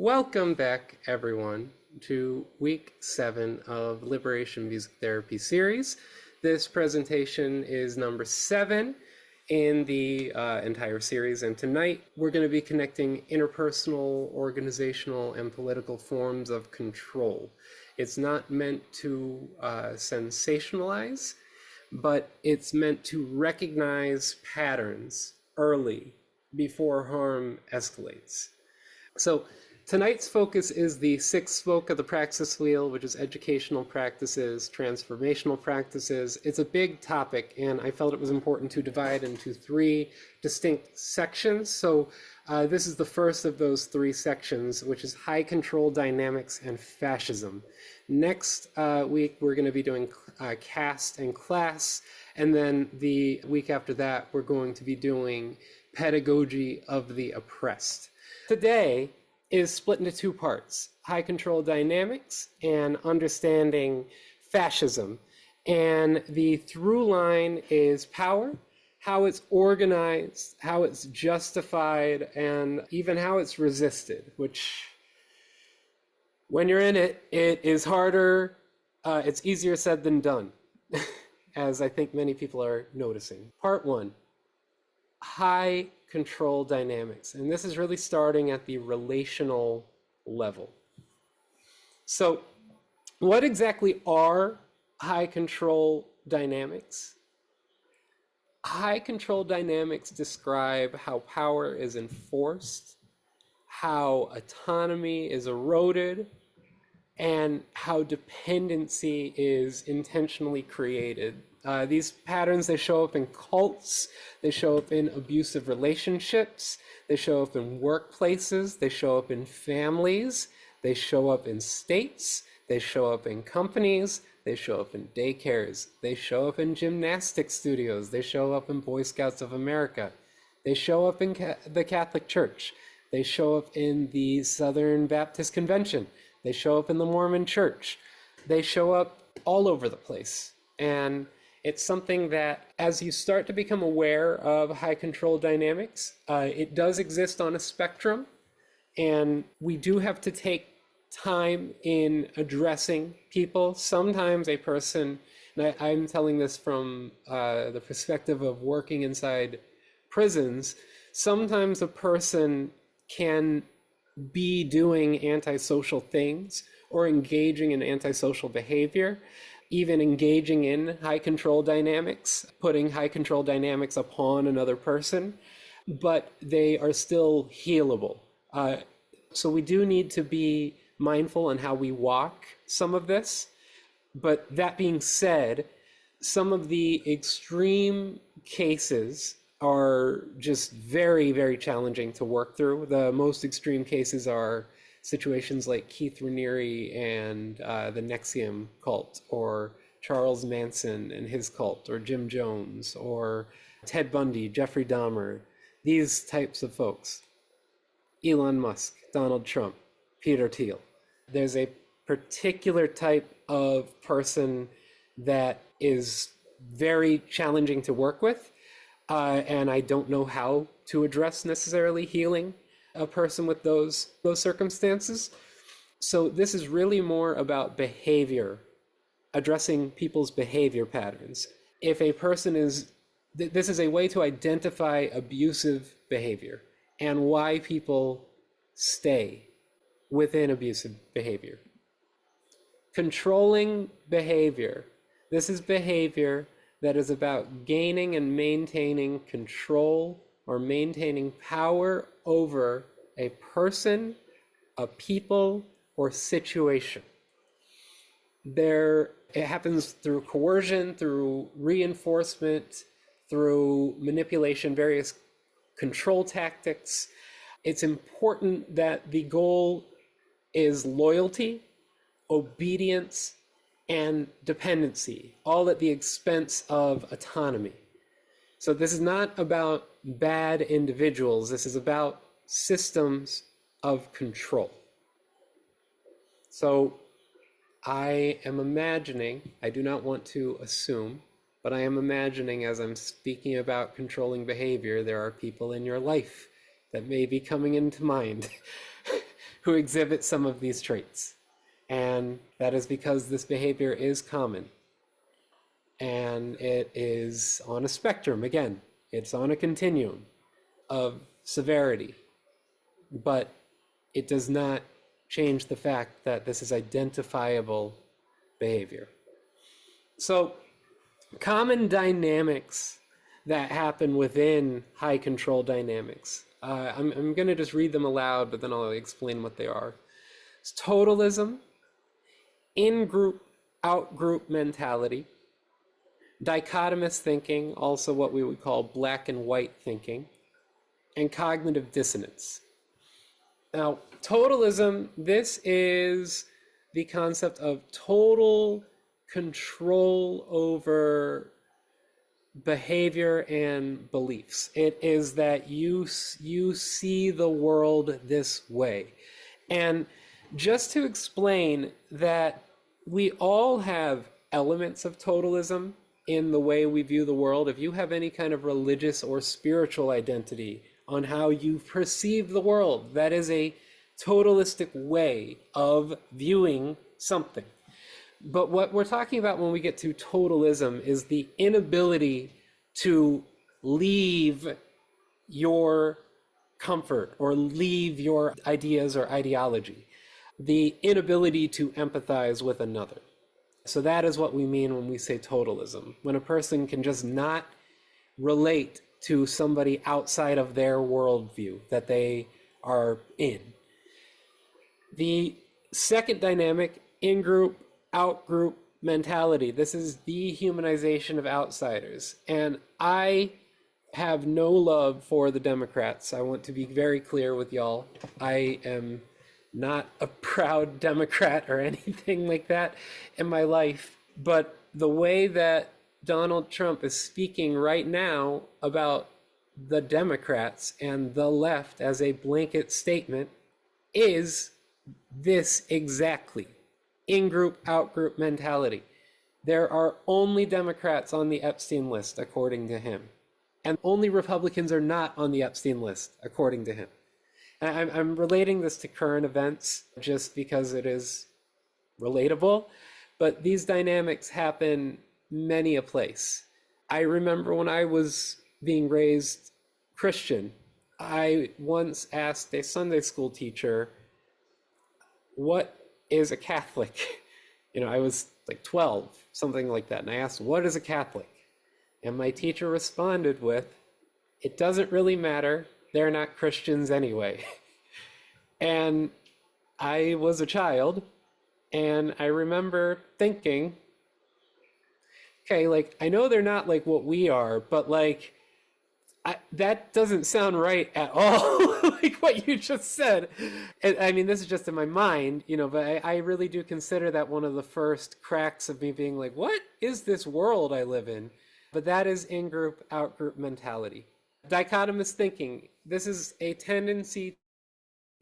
Welcome back, everyone, to week 7 of Liberation Music Therapy series. This presentation is number 7 in the entire series, and tonight we're going to be connecting interpersonal, organizational, and political forms of control. It's not meant to sensationalize, but it's meant to recognize patterns early before harm escalates. So tonight's focus is the sixth spoke of the praxis wheel, which is educational practices, transformational practices. It's a big topic, and I felt it was important to divide into 3 distinct sections. So this is the first of those 3 sections, which is high control dynamics and fascism. Next week, we're going to be doing caste and class, and then the week after that, we're going to be doing pedagogy of the oppressed. Today is split into 2 parts, high control dynamics and understanding fascism. And the through line is power, how it's organized, how it's justified, and even how it's resisted, which when you're in it, it is harder, it's easier said than done, as I think many people are noticing. Part 1, high control dynamics. And this is really starting at the relational level. So what exactly are high control dynamics? High control dynamics describe how power is enforced, how autonomy is eroded, and how dependency is intentionally created. These patterns, they show up in cults, they show up in abusive relationships, they show up in workplaces, they show up in families, they show up in states, they show up in companies, they show up in daycares, they show up in gymnastic studios, they show up in Boy Scouts of America, they show up in the Catholic Church, they show up in the Southern Baptist Convention, they show up in the Mormon Church, they show up all over the place. And it's something that, as you start to become aware of high control dynamics, it does exist on a spectrum, and we do have to take time in addressing people. Sometimes a person, and I'm telling this from the perspective of working inside prisons, sometimes a person can be doing antisocial things or engaging in antisocial behavior, even engaging in high control dynamics, putting high control dynamics upon another person, but they are still healable. So we do need to be mindful in how we walk some of this. But that being said, some of the extreme cases are just very, very challenging to work through. The most extreme cases are situations like Keith Raniere and the Nexium cult, or Charles Manson and his cult, or Jim Jones, or Ted Bundy, Jeffrey Dahmer, these types of folks. Elon Musk, Donald Trump, Peter Thiel. There's a particular type of person that is very challenging to work with, and I don't know how to address necessarily healing a person with those circumstances. So this is really more about behavior, addressing people's behavior patterns. If a person is, this is a way to identify abusive behavior and why people stay within abusive behavior. Controlling behavior. This is behavior that is about gaining and maintaining control or maintaining power over a person, a people, or situation. It happens through coercion, through reinforcement, through manipulation, various control tactics. It's important that the goal is loyalty, obedience, and dependency, all at the expense of autonomy. So this is not about bad individuals. This is about systems of control. So I am imagining, I do not want to assume, but I am imagining as I'm speaking about controlling behavior, there are people in your life that may be coming into mind who exhibit some of these traits. And that is because this behavior is common. And it is on a spectrum. Again, it's on a continuum of severity. But it does not change the fact that this is identifiable behavior. So, common dynamics that happen within high control dynamics. I'm going to just read them aloud, but then I'll explain what they are. It's totalism, in-group, out-group mentality, dichotomous thinking, also what we would call black and white thinking, and cognitive dissonance. Now, totalism, this is the concept of total control over behavior and beliefs. It is that you see the world this way. And just to explain that we all have elements of totalism in the way we view the world. If you have any kind of religious or spiritual identity on how you perceive the world, that is a totalistic way of viewing something. But what we're talking about when we get to totalism is the inability to leave your comfort or leave your ideas or ideology, the inability to empathize with another. So that is what we mean when we say totalism, when a person can just not relate to somebody outside of their worldview that they are in. The second dynamic, in-group, out-group mentality. This is dehumanization of outsiders. And I have no love for the Democrats. I want to be very clear with y'all. I am not a proud Democrat or anything like that in my life. But the way that Donald Trump is speaking right now about the Democrats and the left as a blanket statement is this exactly. In-group, out-group mentality. There are only Democrats on the Epstein list, according to him. And only Republicans are not on the Epstein list, according to him. And I'm relating this to current events just because it is relatable. But these dynamics happen many a place. I remember when I was being raised Christian, I once asked a Sunday school teacher, what is a Catholic? You know, I was like 12, something like that. And I asked, what is a Catholic? And my teacher responded with, it doesn't really matter. They're not Christians anyway. And I was a child, and I remember thinking, okay, like, I know they're not like what we are, but like, that doesn't sound right at all, like what you just said. I mean, this is just in my mind, you know, but I really do consider that one of the first cracks of me being like, what is this world I live in? But that is in-group, out-group mentality. Dichotomous thinking. This is a tendency to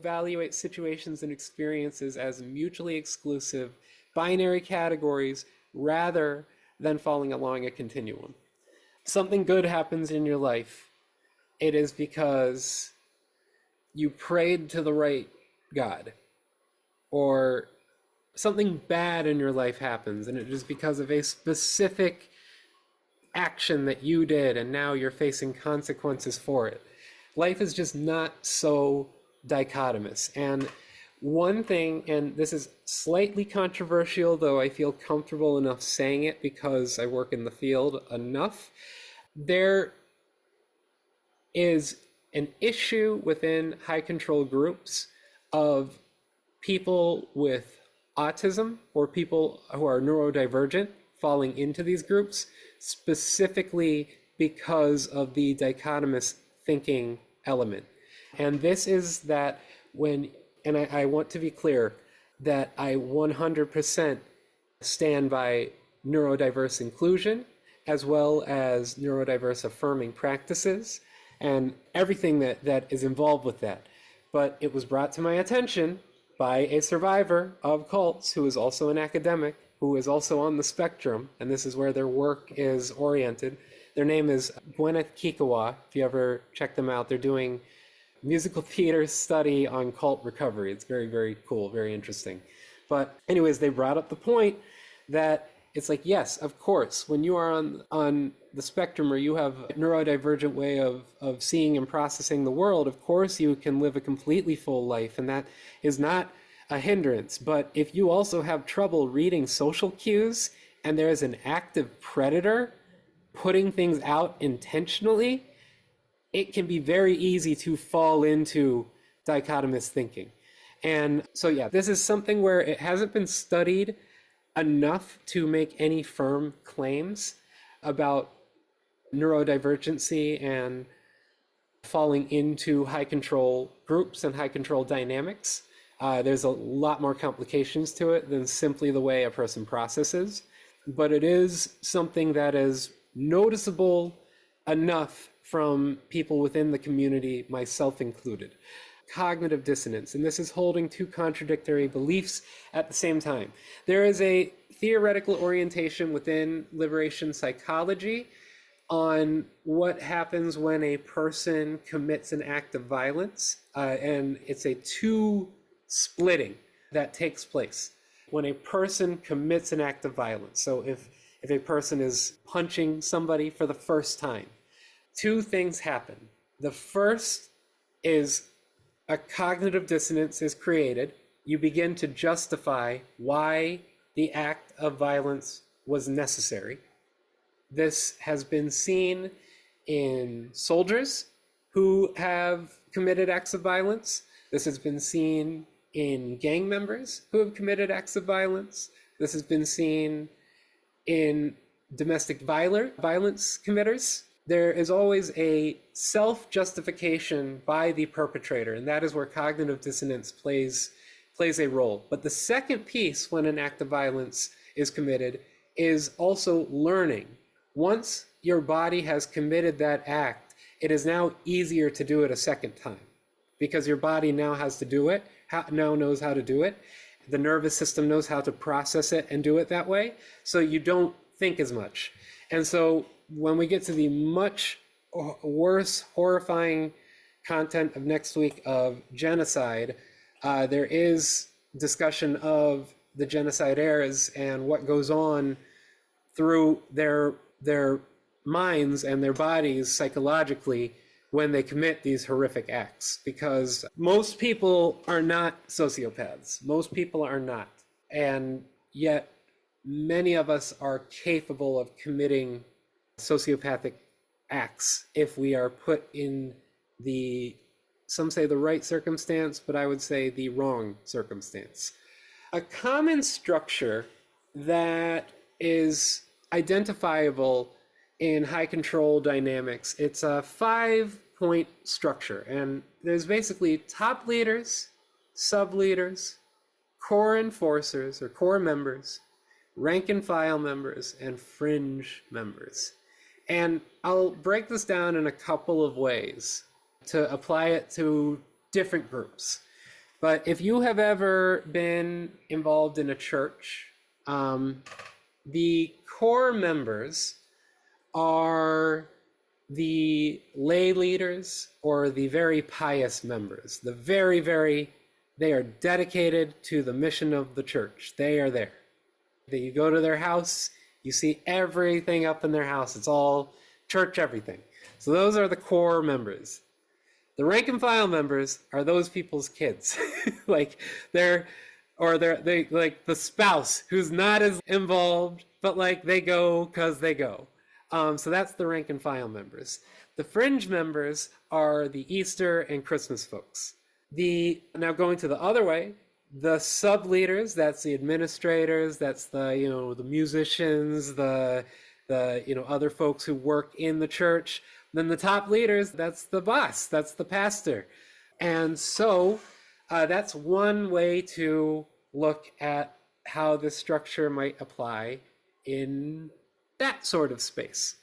evaluate situations and experiences as mutually exclusive, binary categories, rather than falling along a continuum. Something good happens in your life, it is because you prayed to the right God. Or something bad in your life happens, and it is because of a specific action that you did, and now you're facing consequences for it. Life is just not so dichotomous. And one thing, and this is slightly controversial, though I feel comfortable enough saying it because I work in the field enough, there is an issue within high control groups of people with autism or people who are neurodivergent falling into these groups, specifically because of the dichotomous thinking element. And this is that when, and I want to be clear that I 100% stand by neurodiverse inclusion as well as neurodiverse affirming practices and everything that is involved with that. But it was brought to my attention by a survivor of cults who is also an academic, who is also on the spectrum, and this is where their work is oriented. Their name is Gwyneth Kikawa. If you ever check them out, they're doing musical theater study on cult recovery. It's very, very cool, very interesting. But anyways, they brought up the point that it's like, yes, of course, when you are on the spectrum or you have a neurodivergent way of seeing and processing the world, of course you can live a completely full life, and that is not a hindrance. But if you also have trouble reading social cues and there is an active predator putting things out intentionally, it can be very easy to fall into dichotomous thinking. And so, yeah, this is something where it hasn't been studied enough to make any firm claims about neurodivergency and falling into high control groups and high control dynamics. There's a lot more complications to it than simply the way a person processes, but it is something that is noticeable enough from people within the community, myself included. Cognitive dissonance, and this is holding two contradictory beliefs at the same time. There is a theoretical orientation within liberation psychology on what happens when a person commits an act of violence, and it's a two splitting that takes place when a person commits an act of violence. So if a person is punching somebody for the first time, two things happen. The first is a cognitive dissonance is created. You begin to justify why the act of violence was necessary. This has been seen in soldiers who have committed acts of violence. This has been seen in gang members who have committed acts of violence. This has been seen in domestic violence committers. There is always a self-justification by the perpetrator, and that is where cognitive dissonance plays a role. But the second piece when an act of violence is committed is also learning. Once your body has committed that act, it is now easier to do it a second time because your body now has to do it, now knows how to do it. The nervous system knows how to process it and do it that way, so you don't think as much. And so when we get to the much worse, horrifying content of next week of genocide, there is discussion of the genocidaires and what goes on through their minds and their bodies psychologically when they commit these horrific acts. Because most people are not sociopaths. Most people are not. And yet many of us are capable of committing sociopathic acts if we are put in some say the right circumstance, but I would say the wrong circumstance. A common structure that is identifiable in high control dynamics, it's a 5-point structure, and there's basically top leaders, sub leaders, core enforcers or core members, rank and file members, and fringe members. And I'll break this down in a couple of ways to apply it to different groups. But if you have ever been involved in a church, the core members are the lay leaders or the very pious members. They are dedicated to the mission of the church. They are there. You go to their house, you see everything up in their house. It's all church everything. So those are the core members. The rank and file members are those people's kids. like they like the spouse who's not as involved, but like they go because they go. So that's the rank and file members. The fringe members are the Easter and Christmas folks. Now going to the other way, the sub leaders, that's the administrators, that's the the musicians, the other folks who work in the church. Then the top leaders, that's the boss, that's the pastor. And so that's one way to look at how this structure might apply in that sort of space.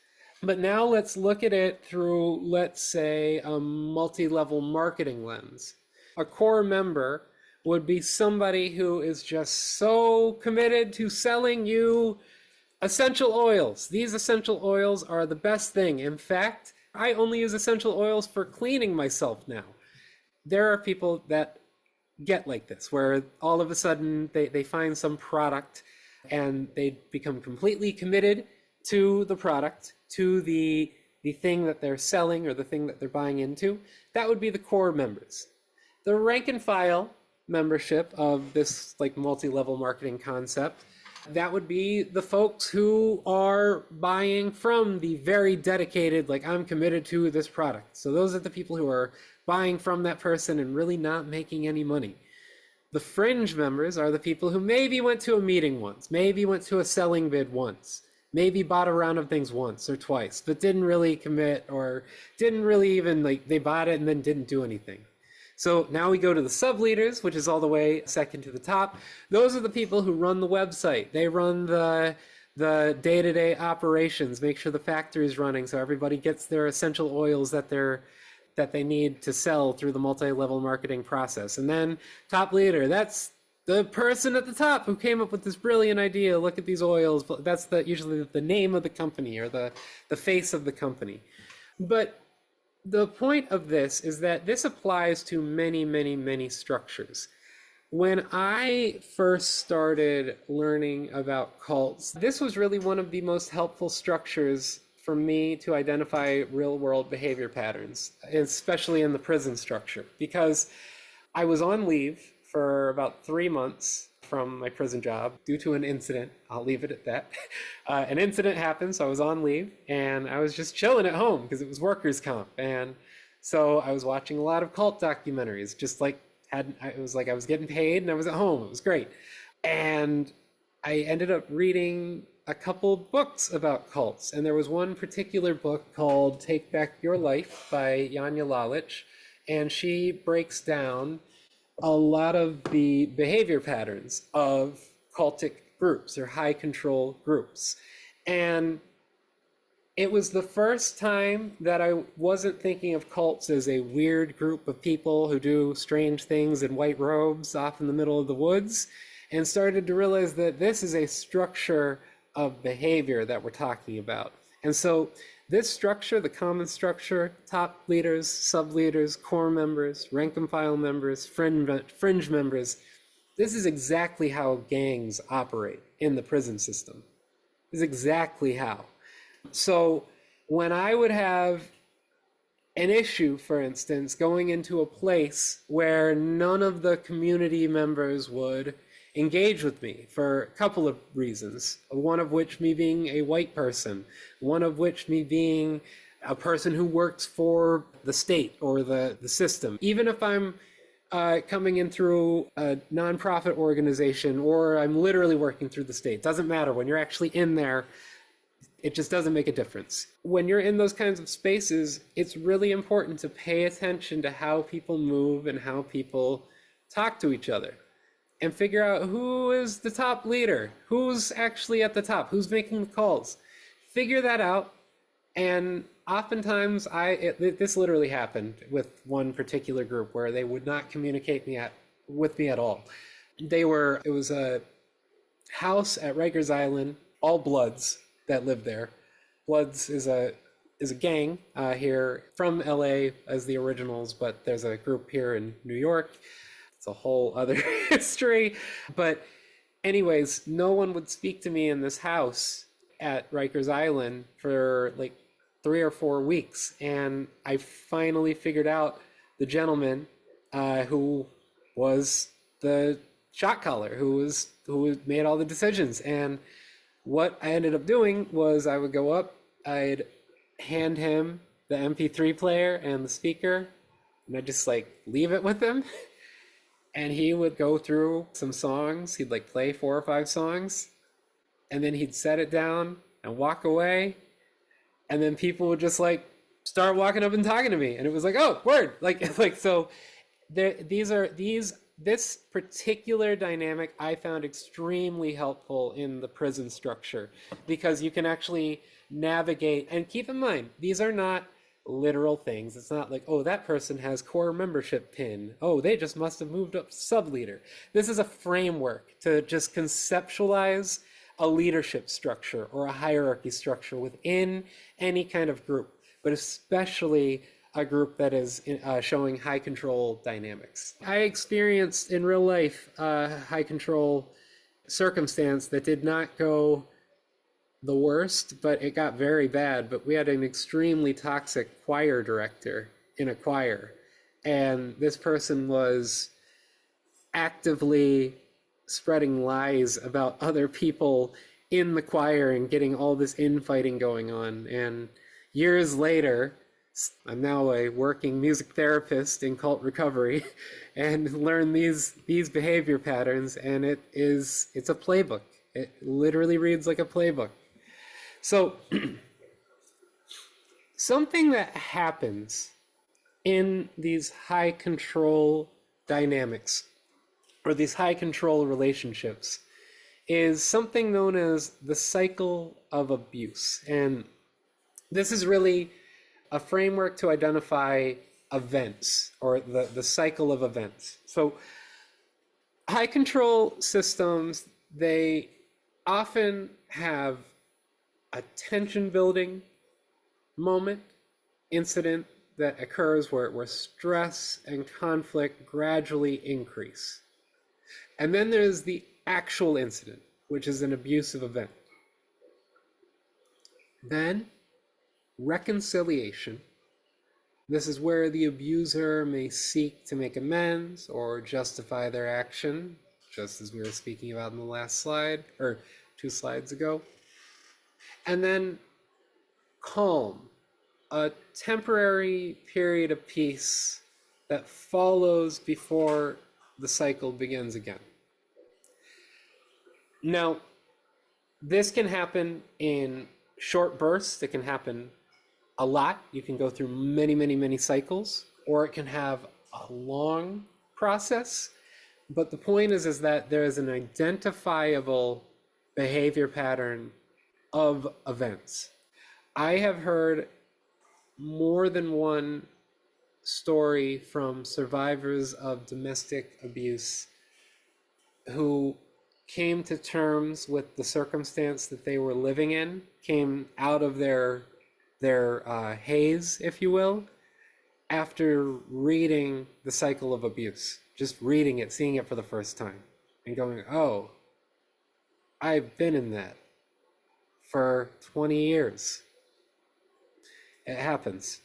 But now let's look at it through, let's say, a multi-level marketing lens. A core member would be somebody who is just so committed to selling you essential oils. These essential oils are the best thing. In fact, I only use essential oils for cleaning myself now. there are people that get like this, where all of a sudden they find some product and they become completely committed to the product, to the thing that they're selling or the thing that they're buying into. That would be the core members. The rank and file membership of this like multi-level marketing concept, that would be the folks who are buying from the very dedicated, like, I'm committed to this product. So those are the people who are buying from that person and really not making any money. The fringe members are the people who maybe went to a meeting once, maybe went to a selling bid once, maybe bought a round of things once or twice, but didn't really commit, or didn't really even, like, they bought it and then didn't do anything. So now we go to the sub-leaders, which is all the way second to the top. Those are the people who run the website. They run the day-to-day operations, make sure the factory is running so everybody gets their essential oils that they need to sell through the multi-level marketing process. And then top leader, that's the person at the top who came up with this brilliant idea. Look at these oils. That's usually the name of the company or the face of the company. But the point of this is that this applies to many, many, many structures. When I first started learning about cults, this was really one of the most helpful structures for me to identify real-world behavior patterns, especially in the prison structure, because I was on leave for about 3 months from my prison job due to an incident. I'll leave it at that. An incident happened, so I was on leave, and I was just chilling at home because it was workers' comp. And so I was watching a lot of cult documentaries, just like it was like I was getting paid and I was at home. It was great. And I ended up reading a couple books about cults. And there was one particular book called Take Back Your Life by Janja Lalich. And she breaks down a lot of the behavior patterns of cultic groups or high control groups. And it was the first time that I wasn't thinking of cults as a weird group of people who do strange things in white robes off in the middle of the woods, and started to realize that this is a structure of behavior that we're talking about. And so this structure, the common structure, top leaders, sub-leaders, core members, rank and file members, fringe members, this is exactly how gangs operate in the prison system. This is exactly how. So when I would have an issue, for instance, going into a place where none of the community members would engage with me for a couple of reasons, one of which me being a white person, one of which me being a person who works for the state or the system. Even if I'm coming in through a nonprofit organization or I'm literally working through the state, doesn't matter. When you're actually in there, it just doesn't make a difference. When you're in those kinds of spaces, it's really important to pay attention to how people move and how people talk to each other, and figure out who is the top leader, who's actually at the top, who's making the calls. Figure that out. And oftentimes, this literally happened with one particular group where they would not communicate with me at all. It was a house at Rikers Island, all Bloods that lived there. Bloods is a gang here from LA as the originals, but there's a group here in New York. It's a whole other history. But anyways, no one would speak to me in this house at Rikers Island for like 3 or 4 weeks. And I finally figured out the gentleman who was the shot caller, who made all the decisions. And what I ended up doing was I would go up, I'd hand him the MP3 player and the speaker, and I'd just like leave it with him. And he would go through some songs. He'd like play 4 or 5 songs, and then he'd set it down and walk away. And then people would just like start walking up and talking to me. And it was like, oh, word. So this particular dynamic I found extremely helpful in the prison structure, because you can actually navigate. And keep in mind, these are not literal things. It's not like, oh, that person has core membership pin. Oh, they just must have moved up sub-leader. This is a framework to just conceptualize a leadership structure or a hierarchy structure within any kind of group, but especially a group that is showing high control dynamics. I experienced in real life a high control circumstance that did not go the worst, but it got very bad. But we had an extremely toxic choir director in a choir, and this person was actively spreading lies about other people in the choir and getting all this infighting going on. And years later, I'm now a working music therapist in cult recovery and learn these behavior patterns, and it's a playbook. It literally reads like a playbook. So something that happens in these high control dynamics or these high control relationships is something known as the cycle of abuse. And this is really a framework to identify events or the cycle of events. So high control systems, they often have a tension building moment, incident that occurs where stress and conflict gradually increase. And then there's the actual incident, which is an abusive event. Then reconciliation. This is where the abuser may seek to make amends or justify their action, just as we were speaking about in the last slide, or 2 slides ago. And then calm, a temporary period of peace that follows before the cycle begins again. Now, this can happen in short bursts. It can happen a lot. You can go through many, many, many cycles, or it can have a long process. But the point is that there is an identifiable behavior pattern of events. I have heard more than one story from survivors of domestic abuse who came to terms with the circumstance that they were living in, came out of their haze, if you will, after reading The Cycle of Abuse, just reading it, seeing it for the first time, and going, oh, I've been in that for 20 years. It happens.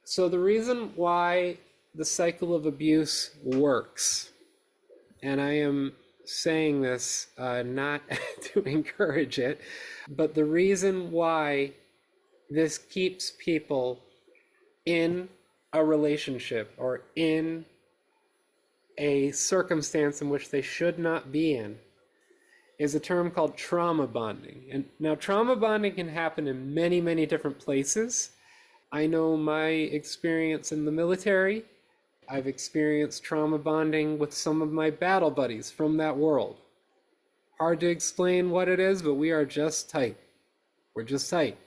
So the reason why the cycle of abuse works, and I am saying this not to encourage it, but the reason why this keeps people in a relationship or in a circumstance in which they should not be in is a term called trauma bonding. And now trauma bonding can happen in many, many different places. I know my experience in the military. I've experienced trauma bonding with some of my battle buddies from that world. Hard to explain what it is, but we are just tight. We're just tight.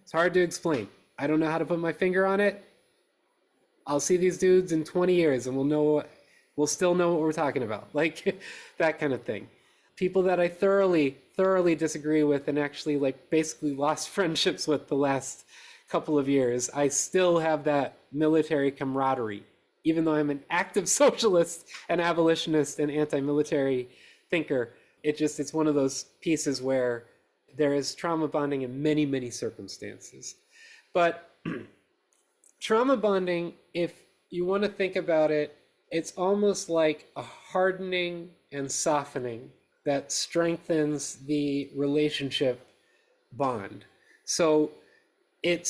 It's hard to explain. I don't know how to put my finger on it. I'll see these dudes in 20 years and we'll still know what we're talking about. Like that kind of thing. People that I thoroughly disagree with and actually like basically lost friendships with the last couple of years, I still have that military camaraderie. Even though I'm an active socialist and abolitionist and anti-military thinker, it's one of those pieces where there is trauma bonding in many, many circumstances. But trauma bonding, if you want to think about it, it's almost like a hardening and softening that strengthens the relationship bond. So it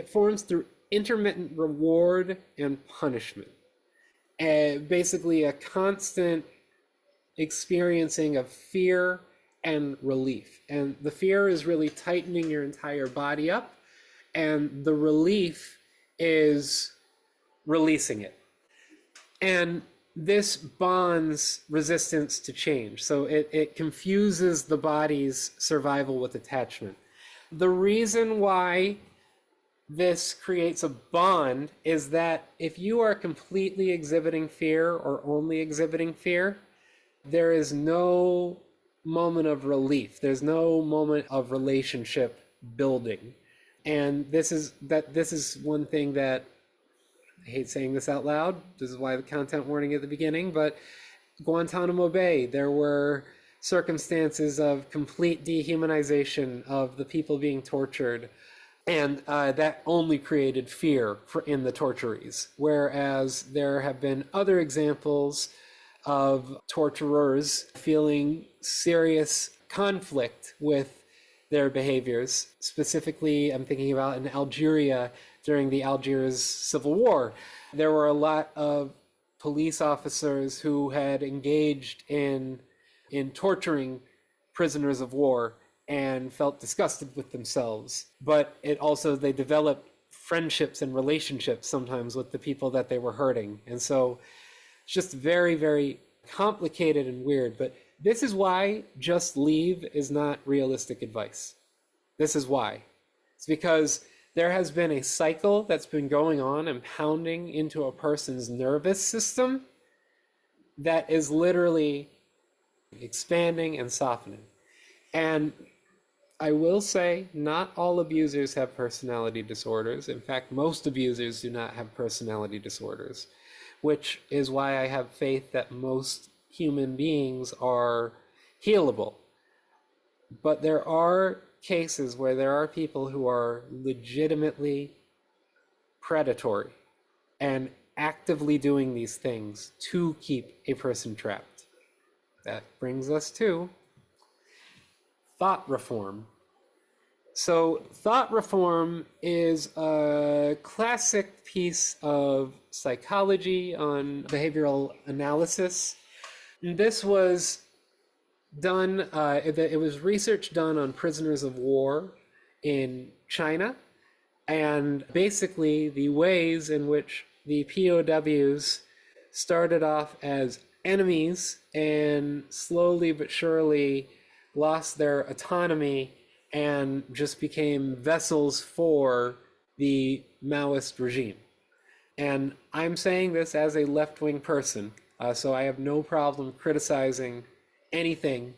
forms through intermittent reward and punishment. Basically a constant experiencing of fear and relief. And the fear is really tightening your entire body up, and the relief is releasing it. And this bonds resistance to change. So it confuses the body's survival with attachment. The reason why this creates a bond is that if you are completely exhibiting fear or only exhibiting fear, there is no moment of relief. There's no moment of relationship building. And this is one thing that I hate saying this out loud. This is why the content warning at the beginning, but Guantanamo Bay, there were circumstances of complete dehumanization of the people being tortured, and that only created fear in the torturees. Whereas there have been other examples of torturers feeling serious conflict with their behaviors. Specifically, I'm thinking about in Algeria during the Algiers Civil War. There were a lot of police officers who had engaged in torturing prisoners of war and felt disgusted with themselves. But they developed friendships and relationships sometimes with the people that they were hurting. And so it's just very, very complicated and weird. But this is why just leave is not realistic advice. This is why. It's because there has been a cycle that's been going on and pounding into a person's nervous system that is literally expanding and softening. And I will say, not all abusers have personality disorders. In fact, most abusers do not have personality disorders, which is why I have faith that most human beings are healable. But there are cases where there are people who are legitimately predatory and actively doing these things to keep a person trapped. That brings us to thought reform. So thought reform is a classic piece of psychology on behavioral analysis. This was done, it was research done on prisoners of war in China, and basically the ways in which the POWs started off as enemies and slowly but surely lost their autonomy and just became vessels for the Maoist regime. And I'm saying this as a left-wing person, so I have no problem criticizing anything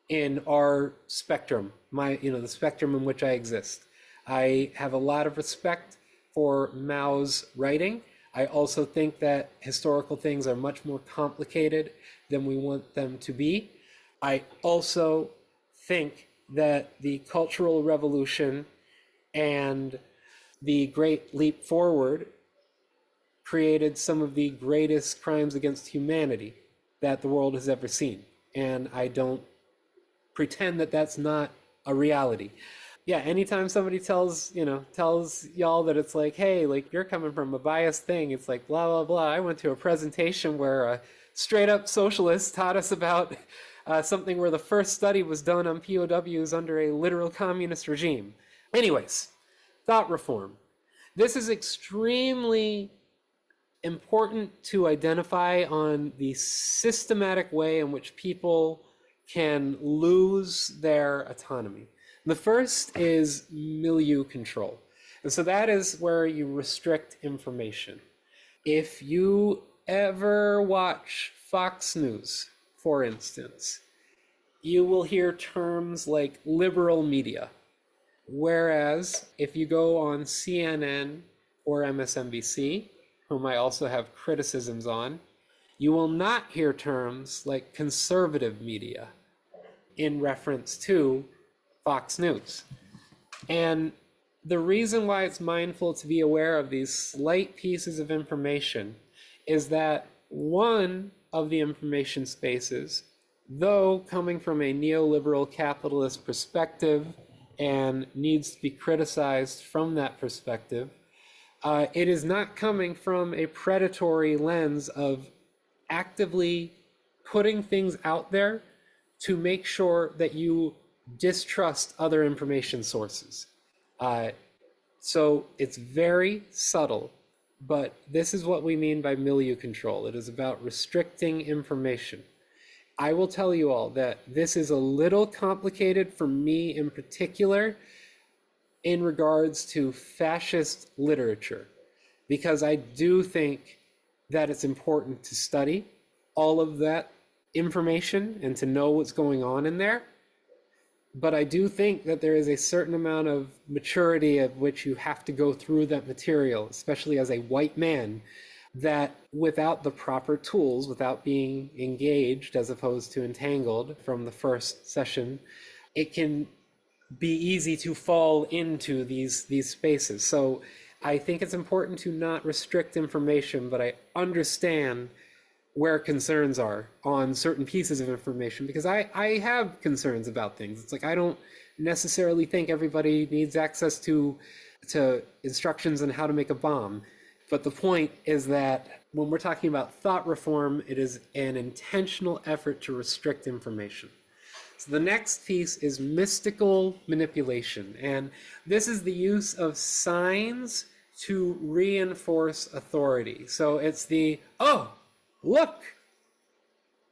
in our spectrum, the spectrum in which I exist. I have a lot of respect for Mao's writing. I also think that historical things are much more complicated than we want them to be. I also think that the Cultural Revolution and the Great Leap Forward created some of the greatest crimes against humanity that the world has ever seen. And I don't pretend that that's not a reality. Yeah, anytime somebody tells y'all that it's like, hey, like you're coming from a biased thing, it's like blah, blah, blah. I went to a presentation where a straight up socialist taught us about something where the first study was done on POWs under a literal communist regime. Anyways, thought reform. This is extremely important to identify on the systematic way in which people can lose their autonomy. The first is milieu control. And so that is where you restrict information. If you ever watch Fox News, for instance, you will hear terms like liberal media. Whereas if you go on CNN or MSNBC, whom I also have criticisms on, you will not hear terms like conservative media in reference to Fox News. And the reason why it's mindful to be aware of these slight pieces of information is that one of the information spaces, though coming from a neoliberal capitalist perspective and needs to be criticized from that perspective, it is not coming from a predatory lens of actively putting things out there to make sure that you distrust other information sources. So it's very subtle, but this is what we mean by milieu control. It is about restricting information. I will tell you all that this is a little complicated for me in particular in regards to fascist literature, because I do think that it's important to study all of that information and to know what's going on in there. But I do think that there is a certain amount of maturity at which you have to go through that material, especially as a white man, that without the proper tools, without being engaged as opposed to entangled from the first session, it can be easy to fall into these spaces. So I think it's important to not restrict information, but I understand where concerns are on certain pieces of information because I have concerns about things. It's like I don't necessarily think everybody needs access to instructions on how to make a bomb. But the point is that when we're talking about thought reform, it is an intentional effort to restrict information. So the next piece is mystical manipulation. And this is the use of signs to reinforce authority. So it's the, oh, look,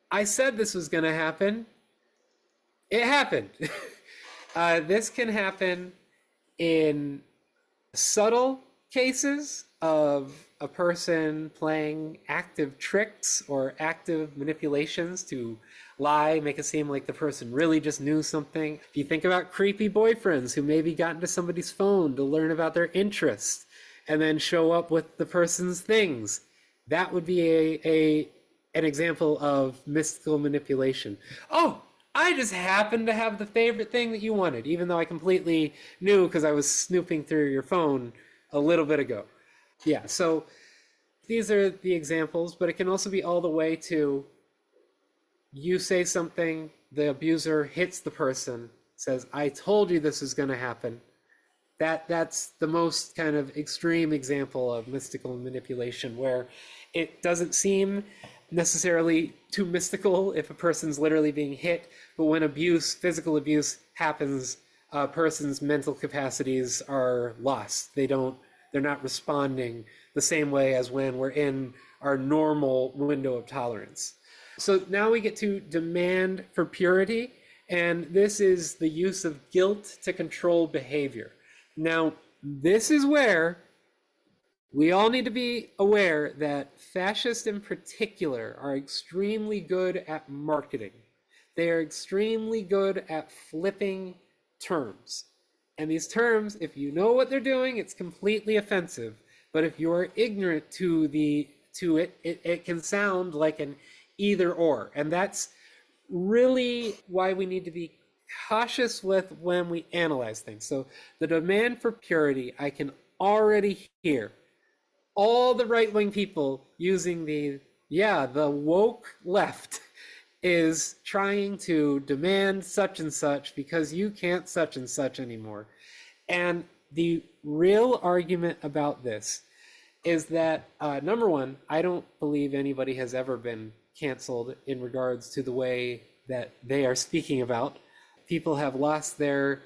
I said this was going to happen. It happened. This can happen in subtle cases of a person playing active tricks or active manipulations to lie, make it seem like the person really just knew something. If you think about creepy boyfriends who maybe got into somebody's phone to learn about their interests and then show up with the person's things, that would be an example of mystical manipulation. Oh, I just happened to have the favorite thing that you wanted, even though I completely knew because I was snooping through your phone a little bit ago. Yeah, so these are the examples, but it can also be all the way to you say something, the abuser hits the person, says, I told you this is going to happen. That's the most kind of extreme example of mystical manipulation, where it doesn't seem necessarily too mystical if a person's literally being hit, but when abuse, physical abuse happens, a person's mental capacities are lost. They're not responding the same way as when we're in our normal window of tolerance. So now we get to demand for purity, and this is the use of guilt to control behavior. Now, this is where we all need to be aware that fascists in particular are extremely good at marketing. They are extremely good at flipping terms. And these terms, if you know what they're doing, it's completely offensive. But if you're ignorant to it, it can sound like an either or. And that's really why we need to be cautious with when we analyze things. So the demand for purity, I can already hear all the right-wing people using the woke left is trying to demand such and such because you can't such and such anymore. And the real argument about this is that, number one, I don't believe anybody has ever been canceled in regards to the way that they are speaking about. People have lost their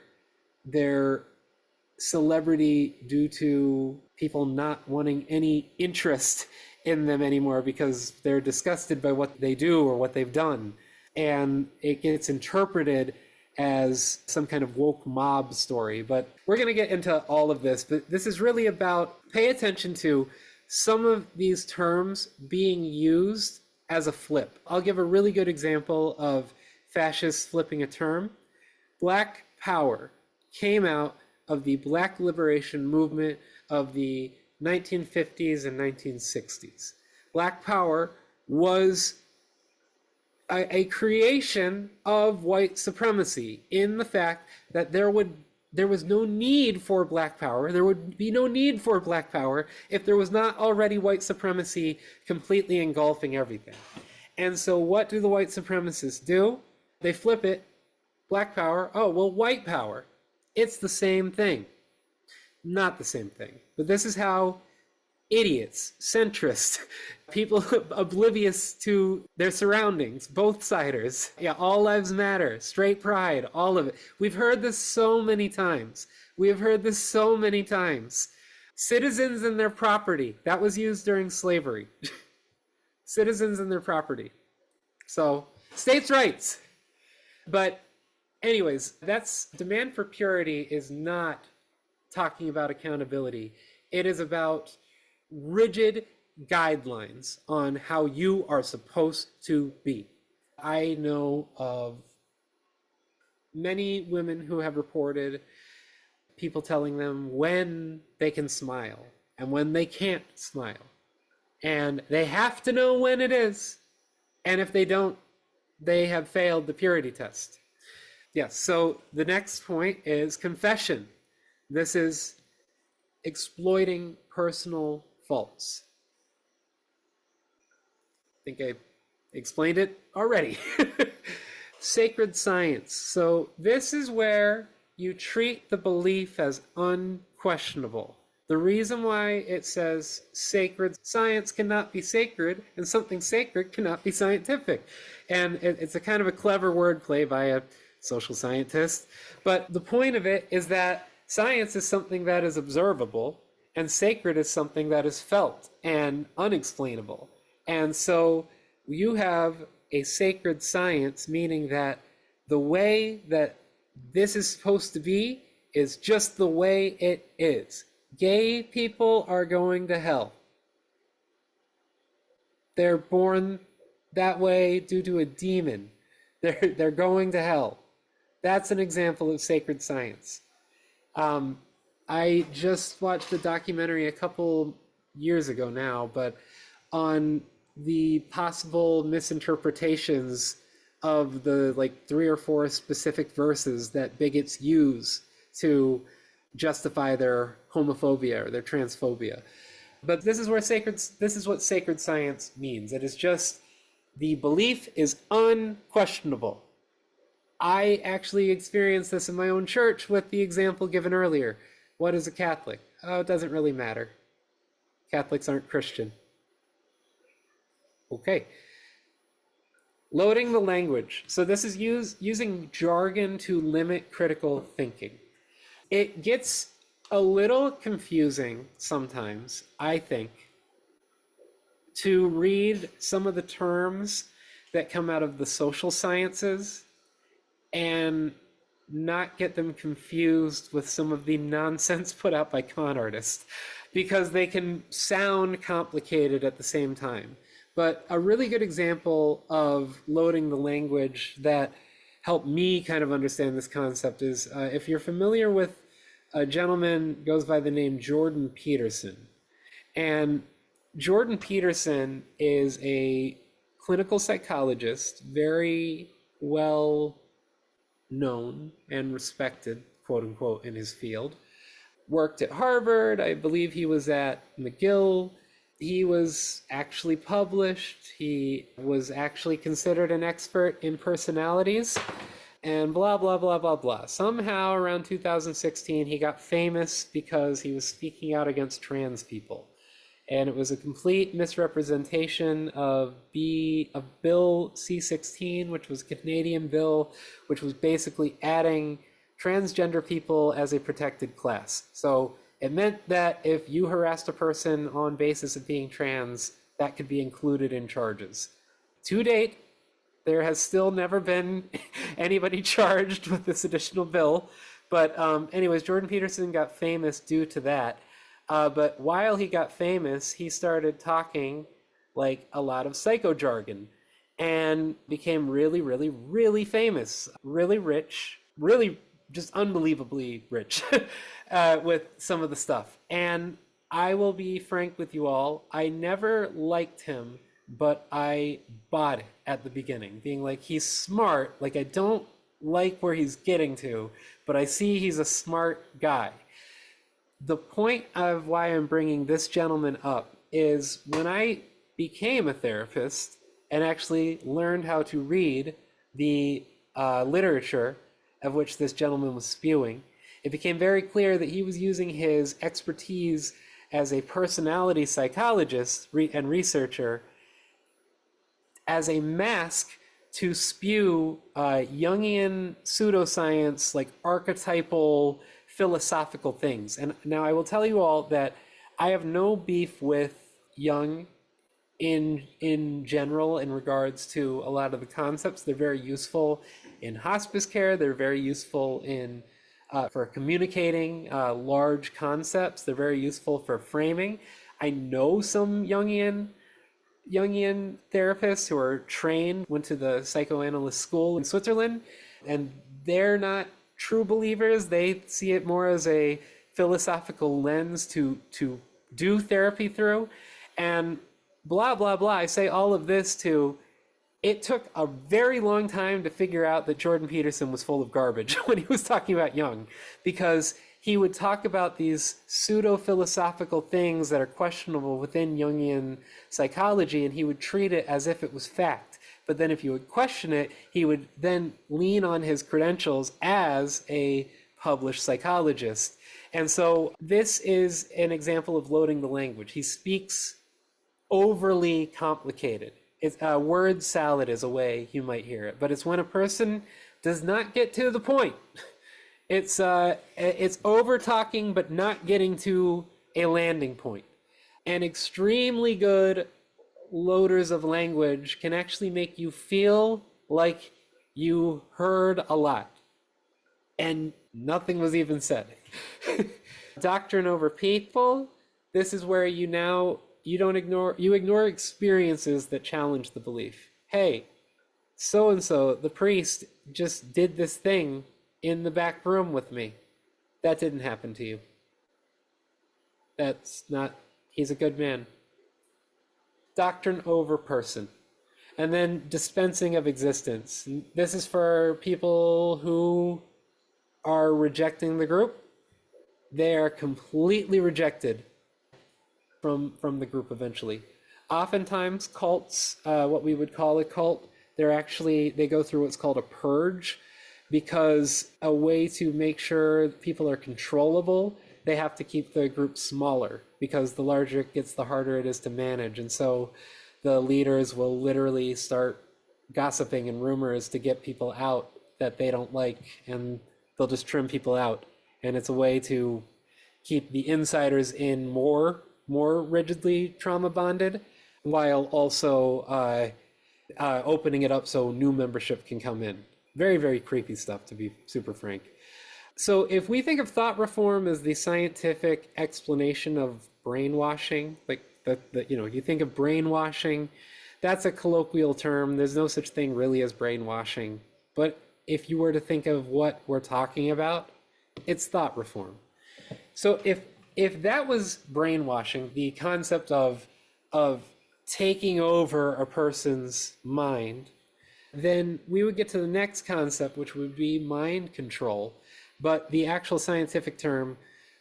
celebrity due to people not wanting any interest in them anymore because they're disgusted by what they do or what they've done. And it gets interpreted as some kind of woke mob story. But we're going to get into all of this. But this is really about pay attention to some of these terms being used as a flip. I'll give a really good example of fascists flipping a term. Black power came out of the Black liberation movement of the 1950s and 1960s. Black power was a creation of white supremacy in the fact that there was no need for black power. There would be no need for black power if there was not already white supremacy completely engulfing everything. And so what do the white supremacists do? They flip it. Black power, oh, well, white power. It's the same thing. Not the same thing. But this is how idiots, centrists, people oblivious to their surroundings, both siders, all lives matter, straight pride, all of it. We've heard this so many times. We have heard this so many times. Citizens and their property. That was used during slavery. Citizens and their property. So, states' rights. But anyways, that's demand for purity is not talking about accountability. It is about rigid guidelines on how you are supposed to be. I know of many women who have reported people telling them when they can smile and when they can't smile. And they have to know when it is. And if they don't, they have failed the purity test. Yes, so the next point is confession. This is exploiting personal faults. I think I explained it already. Sacred science. So this is where you treat the belief as unquestionable. The reason why it says sacred science cannot be sacred and something sacred cannot be scientific. And it's a kind of a clever wordplay by a social scientist. But the point of it is that science is something that is observable and sacred is something that is felt and unexplainable. And so you have a sacred science, meaning that the way that this is supposed to be is just the way it is. Gay people are going to hell. They're born that way due to a demon. They're going to hell. That's an example of sacred science. I just watched a documentary a couple years ago now, but on the possible misinterpretations of the like 3 or 4 specific verses that bigots use to justify their homophobia or their transphobia. But this is what sacred science means. It is just the belief is unquestionable. I actually experienced this in my own church with the example given earlier. What is a Catholic? Oh, it doesn't really matter. Catholics aren't Christian. Okay. Loading the language. So this is using jargon to limit critical thinking. It gets a little confusing sometimes, I think, to read some of the terms that come out of the social sciences and not get them confused with some of the nonsense put out by con artists, because they can sound complicated at the same time. But a really good example of loading the language that helped me kind of understand this concept is if you're familiar with a gentleman goes by the name Jordan Peterson. And Jordan Peterson is a clinical psychologist, very well known and respected, quote unquote, in his field. Worked at Harvard. I believe he was at McGill. He was actually published. He was actually considered an expert in personalities and blah, blah, blah, blah, blah. Somehow around 2016, he got famous because he was speaking out against trans people. And it was a complete misrepresentation of Bill C-16, which was a Canadian bill, which was basically adding transgender people as a protected class. So it meant that if you harassed a person on basis of being trans, that could be included in charges. To date, there has still never been anybody charged with this additional bill. But anyways, Jordan Peterson got famous due to that. But while he got famous, he started talking like a lot of psycho jargon and became really, really, really famous, really rich, really just unbelievably rich with some of the stuff. And I will be frank with you all, I never liked him, but I bought it at the beginning, being like, he's smart. Like, I don't like where he's getting to, but I see he's a smart guy. The point of why I'm bringing this gentleman up is when I became a therapist and actually learned how to read the literature of which this gentleman was spewing, it became very clear that he was using his expertise as a personality psychologist and researcher as a mask to spew Jungian pseudoscience, like archetypal philosophical things. And now I will tell you all that I have no beef with Jung in general in regards to a lot of the concepts. They're very useful in hospice care. They're very useful in for communicating large concepts. They're very useful for framing. I know some Jungian Jungian therapists who are trained, went to the psychoanalyst school in Switzerland, and they're not true believers. They see it more as a philosophical lens to do therapy through. And blah, blah, blah. I say all of this to it took a very long time to figure out that Jordan Peterson was full of garbage when he was talking about Jung, because he would talk about these pseudo-philosophical things that are questionable within Jungian psychology, and he would treat it as if it was fact. But then if you would question it, he would then lean on his credentials as a published psychologist. And so this is an example of loading the language. He speaks overly complicated. It's a word salad is a way you might hear it, but it's when a person does not get to the point. It's over talking but not getting to a landing point. And extremely good loaders of language can actually make you feel like you heard a lot and nothing was even said. Doctrine over people. This is where you ignore experiences that challenge the belief. Hey, so and so, the priest just did this thing in the back room with me. That didn't happen to you. That's not, he's a good man. Doctrine over person. And then dispensing of existence. This is for people who are rejecting the group. They are completely rejected from the group eventually. Oftentimes cults, what we would call a cult, they go through what's called a purge, because a way to make sure people are controllable, they have to keep the group smaller, because the larger it gets, the harder it is to manage. And so the leaders will literally start gossiping and rumors to get people out that they don't like, and they'll just trim people out. And it's a way to keep the insiders in more rigidly trauma bonded, while also opening it up so new membership can come in. Very, very creepy stuff, to be super frank. So if we think of thought reform as the scientific explanation of brainwashing, like you think of brainwashing, that's a colloquial term. There's no such thing really as brainwashing. But if you were to think of what we're talking about, it's thought reform. So if that was brainwashing, the concept of taking over a person's mind, then we would get to the next concept, which would be mind control. But the actual scientific term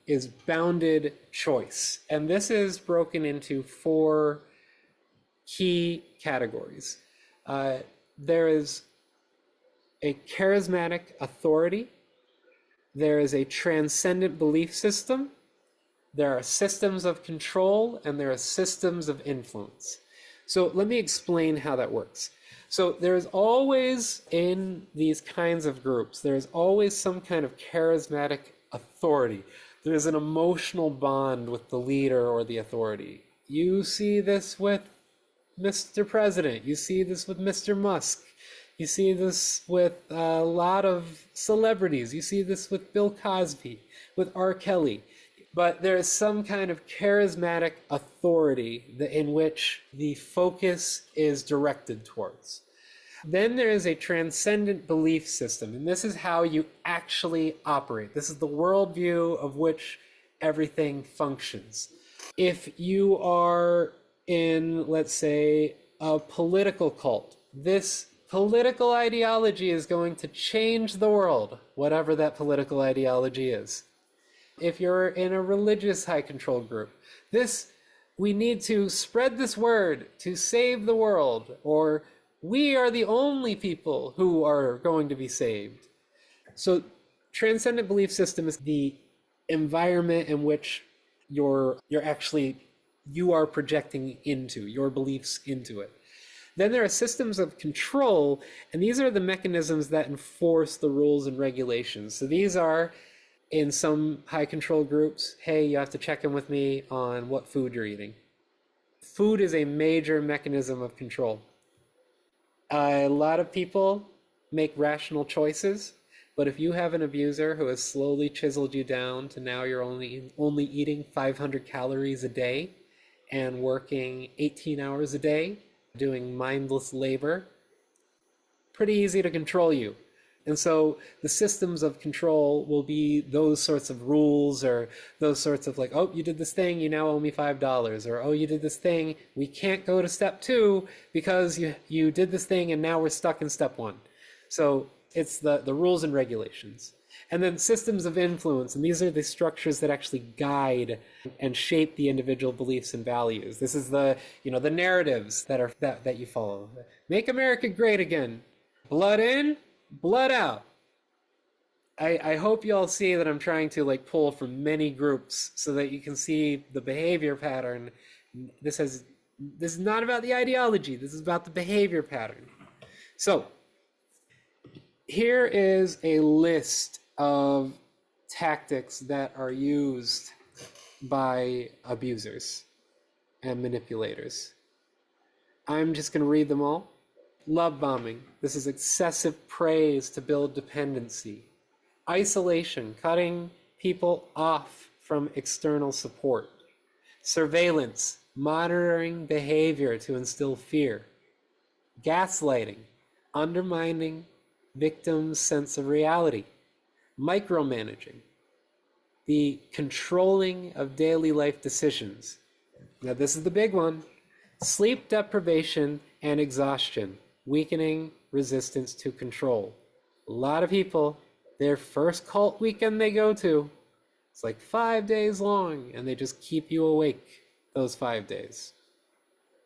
is bounded choice. And this is broken into 4 key categories. There is a charismatic authority. There is a transcendent belief system. There are systems of control, and there are systems of influence. So let me explain how that works. So there's always, in these kinds of groups, there's always some kind of charismatic authority. There's an emotional bond with the leader or the authority. You see this with Mr. President. You see this with Mr. Musk. You see this with a lot of celebrities. You see this with Bill Cosby, with R. Kelly. But there is some kind of charismatic authority in which the focus is directed towards. Then there is a transcendent belief system, and this is how you actually operate. This is the worldview of which everything functions. If you are in, let's say, a political cult, this political ideology is going to change the world, whatever that political ideology is. If you're in a religious high control group, we need to spread this word to save the world, or we are the only people who are going to be saved. So transcendent belief system is the environment in which you are projecting into your beliefs into it. Then there are systems of control, and these are the mechanisms that enforce the rules and regulations. So these are, in some high control groups, hey, you have to check in with me on what food you're eating. Food is a major mechanism of control. A lot of people make rational choices, but if you have an abuser who has slowly chiseled you down to now you're only eating 500 calories a day, and working 18 hours a day, doing mindless labor, pretty easy to control you. And so the systems of control will be those sorts of rules, or those sorts of like, oh, you did this thing, you now owe me $5. Or, oh, you did this thing, we can't go to step 2 because you did this thing and now we're stuck in step 1. So it's the rules and regulations. And then systems of influence, and these are the structures that actually guide and shape the individual beliefs and values. This is the narratives that you follow. Make America great again. Blood in, blood out. I hope you all see that I'm trying to like pull from many groups so that you can see the behavior pattern. This is not about the ideology. This is about the behavior pattern. So here is a list of tactics that are used by abusers and manipulators. I'm just going to read them all. Love bombing. This is excessive praise to build dependency. Isolation, cutting people off from external support. Surveillance, monitoring behavior to instill fear. Gaslighting, undermining victims' sense of reality. Micromanaging, the controlling of daily life decisions. Now this is the big one. Sleep deprivation and exhaustion, weakening resistance to control. A lot of people, their first cult weekend they go to, it's like 5 days long, and they just keep you awake those 5 days.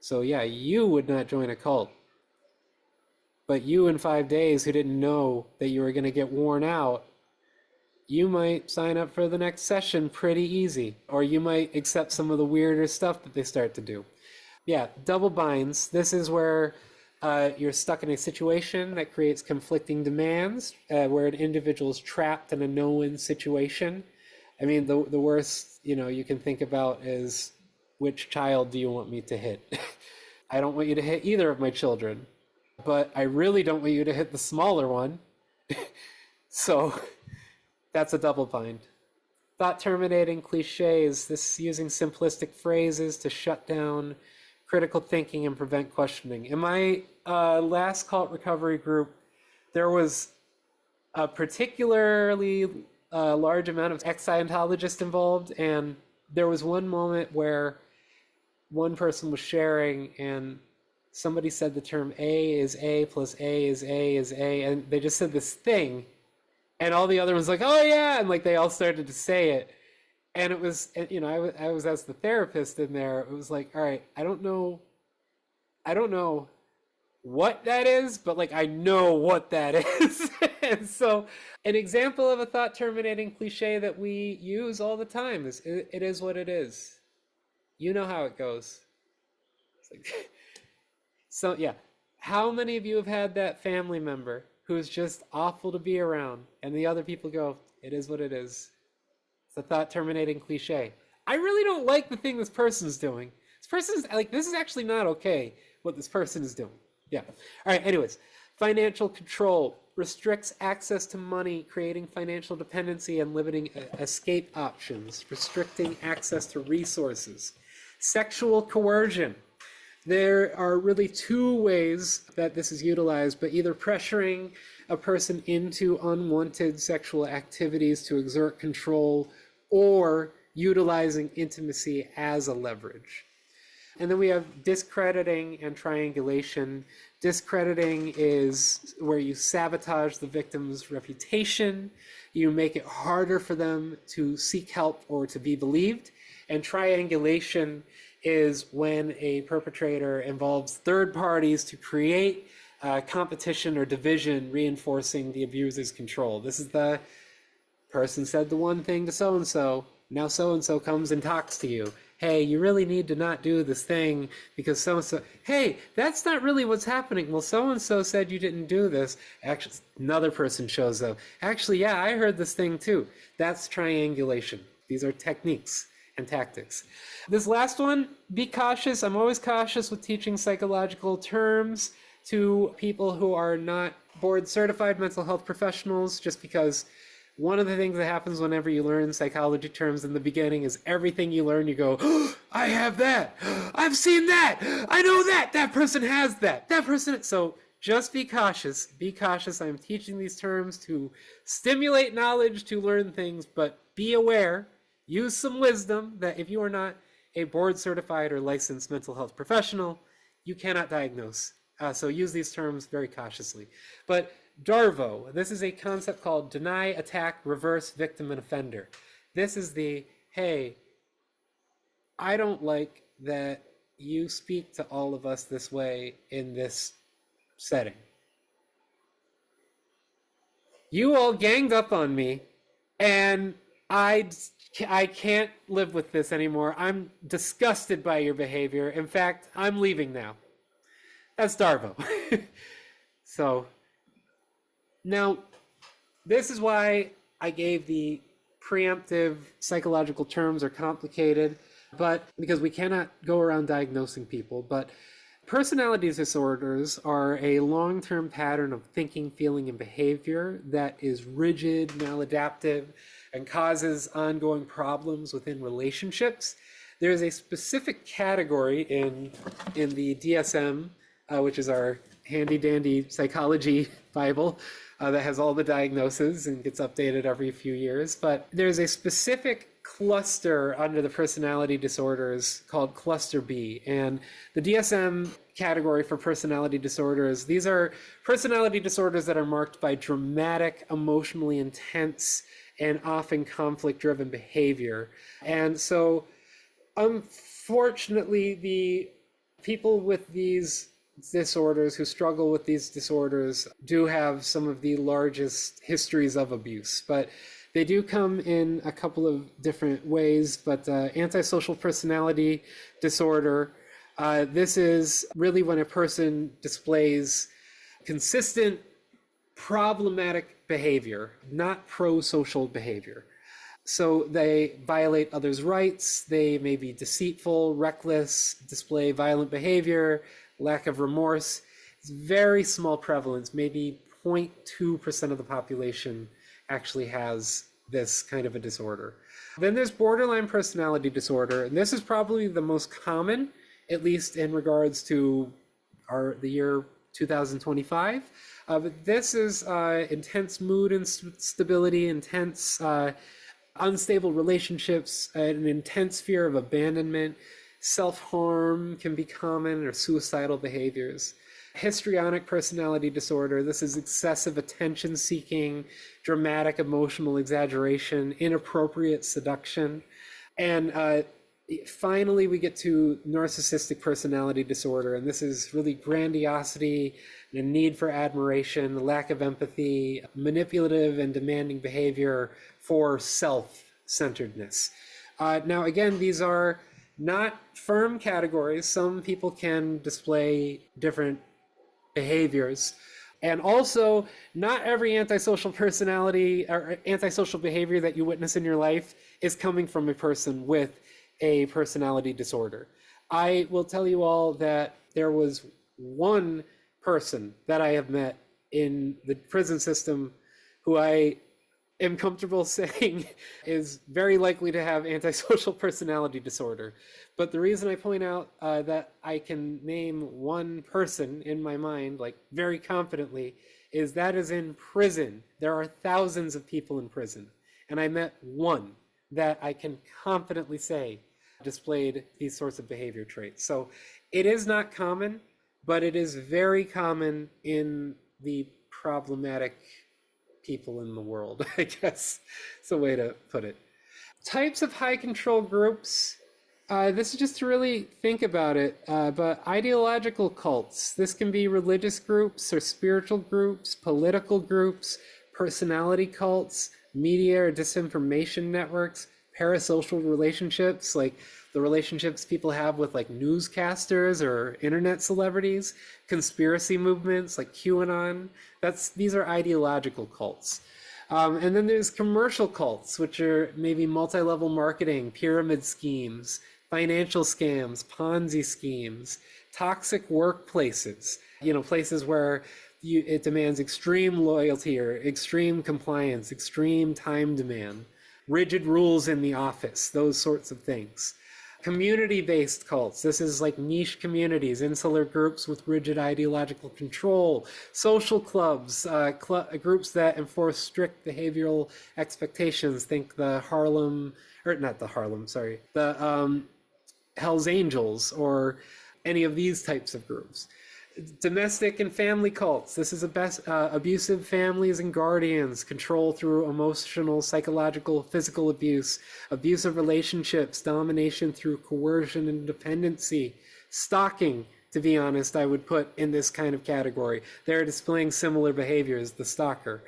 So yeah, you would not join a cult. But you in 5 days who didn't know that you were going to get worn out, you might sign up for the next session pretty easy. Or you might accept some of the weirder stuff that they start to do. Yeah, double binds. This is where you're stuck in a situation that creates conflicting demands, where an individual is trapped in a no-win situation. I mean, the worst you can think about is, which child do you want me to hit? I don't want you to hit either of my children, but I really don't want you to hit the smaller one. So that's a double bind. Thought terminating cliches. This using simplistic phrases to shut down critical thinking and prevent questioning. In my last cult recovery group, there was a particularly large amount of ex-Scientologists involved, and there was one moment where one person was sharing and somebody said the term A is A plus A is A is A, and they just said this thing, and all the other ones like, oh yeah, and like they all started to say it. And it was, I was as the therapist in there, it was like, all right, I don't know what that is, but like I know what that is. And so an example of a thought terminating cliche that we use all the time is, it is what it is. You know how it goes. It's like, so yeah, how many of you have had that family member who's just awful to be around, and the other people go, it is what it is. It's a thought terminating cliche. I really don't like the thing this person's doing. This person's like, this is actually not okay what this person is doing. Yeah. All right. Anyways, financial control restricts access to money, creating financial dependency and limiting escape options, restricting access to resources. Sexual coercion. There are really two ways that this is utilized, but either pressuring a person into unwanted sexual activities to exert control, or utilizing intimacy as a leverage. And then we have discrediting and triangulation. Discrediting is where you sabotage the victim's reputation, you make it harder for them to seek help or to be believed. And triangulation is when a perpetrator involves third parties to create competition or division, reinforcing the abuser's control. This is the person said the one thing to so-and-so, now so-and-so comes and talks to you. Hey, you really need to not do this thing because so-and-so, hey, that's not really what's happening. Well, so-and-so said you didn't do this. Actually, another person shows up. Actually, yeah, I heard this thing too. That's triangulation. These are techniques and tactics. This last one, be cautious. I'm always cautious with teaching psychological terms to people who are not board certified mental health professionals, just because one of the things that happens whenever you learn psychology terms in the beginning is everything you learn, you go, oh, I have that. I've seen that. I know that. That person has that. That person. So just be cautious. Be cautious. I'm teaching these terms to stimulate knowledge, to learn things, but be aware. Use some wisdom that if you are not a board certified or licensed mental health professional, you cannot diagnose. So use these terms very cautiously. But DARVO, this is a concept called deny, attack, reverse, victim, and offender. This is the, hey, I don't like that you speak to all of us this way in this setting. You all ganged up on me, and I can't live with this anymore. I'm disgusted by your behavior. In fact, I'm leaving now. That's DARVO. So now, this is why I gave the preemptive psychological terms are complicated, but because we cannot go around diagnosing people. But personality disorders are a long-term pattern of thinking, feeling, and behavior that is rigid, maladaptive, and causes ongoing problems within relationships. There's a specific category in the DSM, which is our handy-dandy psychology Bible, that has all the diagnoses and gets updated every few years. But there's a specific cluster under the personality disorders called cluster B. And the DSM category for personality disorders, these are personality disorders that are marked by dramatic, emotionally intense, and often conflict-driven behavior. And so, unfortunately, the people with these disorders, who struggle with these disorders, do have some of the largest histories of abuse, but they do come in a couple of different ways. But antisocial personality disorder, this is really when a person displays consistent problematic behavior, not pro-social behavior. So they violate others' rights, they may be deceitful, reckless, display violent behavior, lack of remorse. It's very small prevalence, maybe 0.2% of the population actually has this kind of a disorder. Then there's borderline personality disorder, and this is probably the most common, at least in regards to the year 2025. But this is intense mood instability, intense unstable relationships, an intense fear of abandonment. Self-harm can be common, or suicidal behaviors. Histrionic personality disorder, this is excessive attention seeking, dramatic emotional exaggeration, inappropriate seduction. And finally, we get to narcissistic personality disorder, and this is really grandiosity, the need for admiration, the lack of empathy, manipulative and demanding behavior for self-centeredness. Now, again, these are not firm categories. Some people can display different behaviors. And also, not every antisocial personality or antisocial behavior that you witness in your life is coming from a person with a personality disorder. I will tell you all that there was one person that I have met in the prison system who I am comfortable saying is very likely to have antisocial personality disorder. But the reason I point out that I can name one person in my mind, like very confidently, is that is in prison. There are thousands of people in prison. And I met one that I can confidently say displayed these sorts of behavior traits. So it is not common, but it is very common in the problematic people in the world, I guess it's a way to put it. Types of high control groups. This is just to really think about it, but ideological cults. This can be religious groups or spiritual groups, political groups, personality cults, media or disinformation networks, parasocial relationships, like the relationships people have with like newscasters or internet celebrities, conspiracy movements like QAnon. These are ideological cults. And then there's commercial cults, which are maybe multi-level marketing, pyramid schemes, financial scams, Ponzi schemes, toxic workplaces, places where It demands extreme loyalty or extreme compliance, extreme time demand, rigid rules in the office, those sorts of things. Community-based cults. This is like niche communities, insular groups with rigid ideological control, social clubs, groups that enforce strict behavioral expectations. Think the Harlem, or not the Harlem, sorry, the Hell's Angels, or any of these types of groups. Domestic and family cults. This is abusive families and guardians, control through emotional, psychological, physical abuse, abusive relationships, domination through coercion and dependency, stalking. To be honest, I would put in this kind of category. They're displaying similar behavior as the stalker.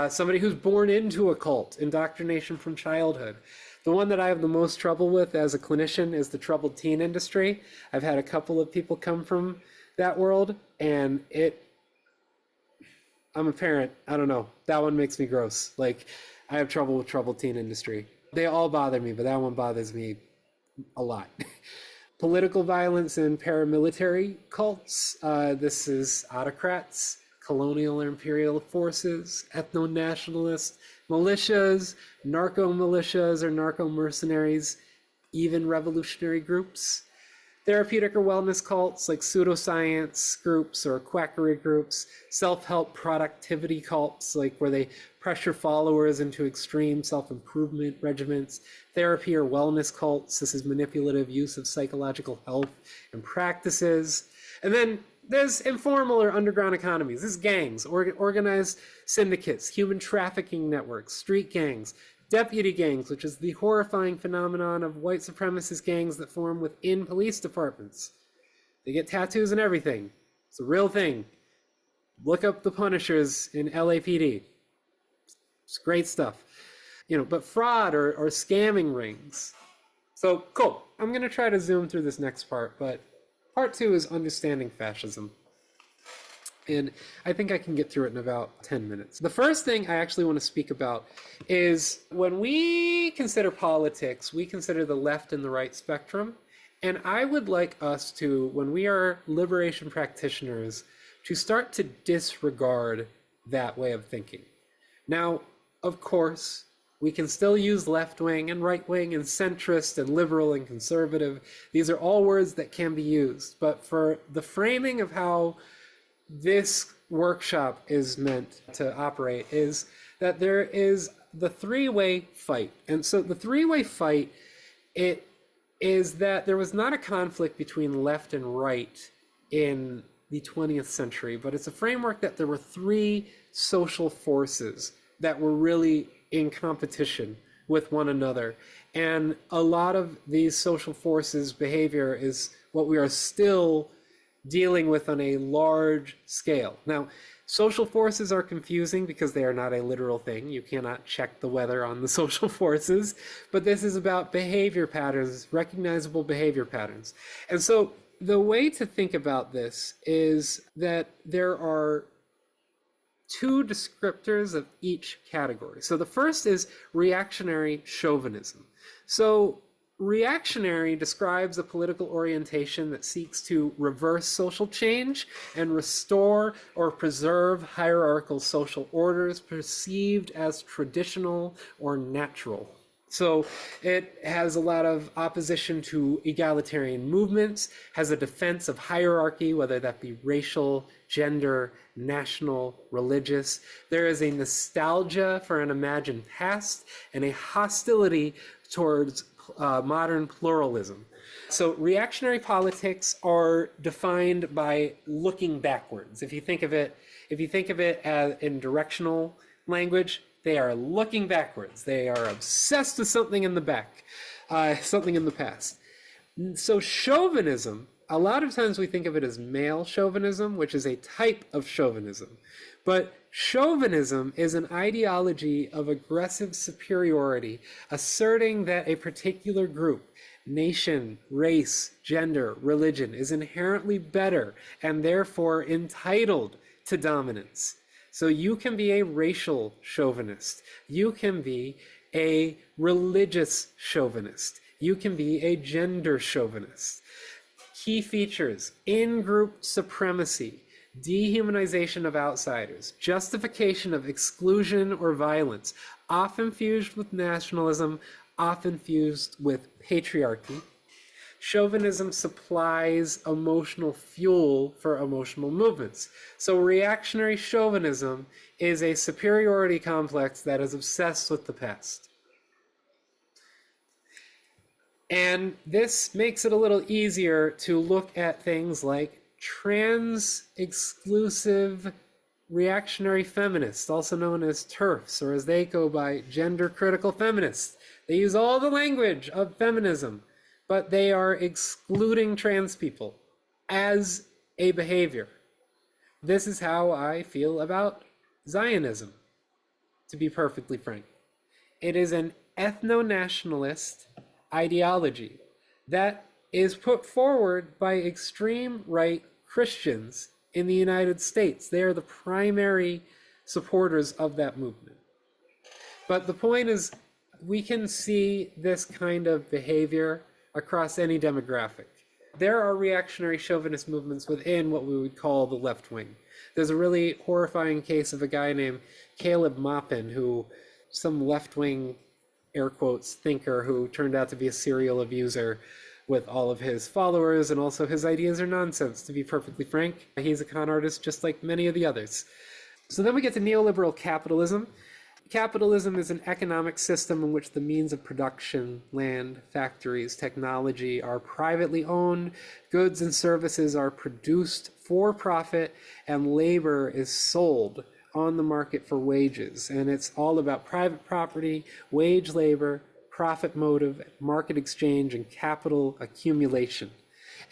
Somebody who's born into a cult, indoctrination from childhood. The one that I have the most trouble with as a clinician is the troubled teen industry. I've had a couple of people come from that world, and I'm a parent, I don't know, that one makes me gross. Like, I have trouble with troubled teen industry. They all bother me, but that one bothers me a lot. Political violence and paramilitary cults. This is autocrats, colonial or imperial forces, ethno-nationalist militias, narco-militias or narco-mercenaries, even revolutionary groups. Therapeutic or wellness cults like pseudoscience groups or quackery groups, self-help productivity cults like where they pressure followers into extreme self-improvement regimens, therapy or wellness cults. This is manipulative use of psychological health and practices. And then there's informal or underground economies. This is gangs, organized syndicates, human trafficking networks, street gangs, deputy gangs, which is the horrifying phenomenon of white supremacist gangs that form within police departments. They get tattoos and everything. It's a real thing. Look up the Punishers in LAPD. It's great stuff. But fraud or scamming rings. So, cool. I'm going to try to zoom through this next part, but part 2 is understanding fascism. And I think I can get through it in about 10 minutes. The first thing I actually want to speak about is when we consider politics, we consider the left and the right spectrum. And I would like us to, when we are liberation practitioners, to start to disregard that way of thinking. Now, of course, we can still use left-wing and right-wing and centrist and liberal and conservative. These are all words that can be used. But for the framing of how this workshop is meant to operate is that there is the three-way fight. And so the three-way fight, it is that there was not a conflict between left and right in the 20th century, but it's a framework that there were three social forces that were really in competition with one another. And a lot of these social forces' behavior is what we are still dealing with on a large scale. Now, social forces are confusing because they are not a literal thing. You cannot check the weather on the social forces, but this is about behavior patterns, recognizable behavior patterns. And so the way to think about this is that there are two descriptors of each category. So the first is reactionary chauvinism. So reactionary describes a political orientation that seeks to reverse social change and restore or preserve hierarchical social orders perceived as traditional or natural. So it has a lot of opposition to egalitarian movements, has a defense of hierarchy, whether that be racial, gender, national, religious. There is a nostalgia for an imagined past and a hostility towards modern pluralism. So reactionary politics are defined by looking backwards. If you think of it as in directional language, they are looking backwards. They are obsessed with something in the back, something in the past. So chauvinism, a lot of times we think of it as male chauvinism, which is a type of chauvinism. But chauvinism is an ideology of aggressive superiority, asserting that a particular group, nation, race, gender, religion, is inherently better and therefore entitled to dominance. So you can be a racial chauvinist. You can be a religious chauvinist. You can be a gender chauvinist. Key features: in-group supremacy, dehumanization of outsiders, justification of exclusion or violence, often fused with nationalism, often fused with patriarchy. Chauvinism supplies emotional fuel for emotional movements. So reactionary chauvinism is a superiority complex that is obsessed with the past. And this makes it a little easier to look at things like trans-exclusive reactionary feminists, also known as TERFs, or as they go by, gender-critical feminists. They use all the language of feminism, but they are excluding trans people as a behavior. This is how I feel about Zionism, to be perfectly frank. It is an ethno-nationalist ideology that is put forward by extreme right Christians in the United States. They are the primary supporters of that movement. But the point is, we can see this kind of behavior across any demographic. There are reactionary chauvinist movements within what we would call the left wing. There's a really horrifying case of a guy named Caleb Maupin, who some left-wing, air quotes, thinker who turned out to be a serial abuser with all of his followers, and also his ideas are nonsense, to be perfectly frank. He's a con artist just like many of the others. So then we get to neoliberal capitalism. Capitalism is an economic system in which the means of production, land, factories, technology are privately owned, goods and services are produced for profit, and labor is sold on the market for wages. And it's all about private property, wage labor, profit motive, market exchange, and capital accumulation.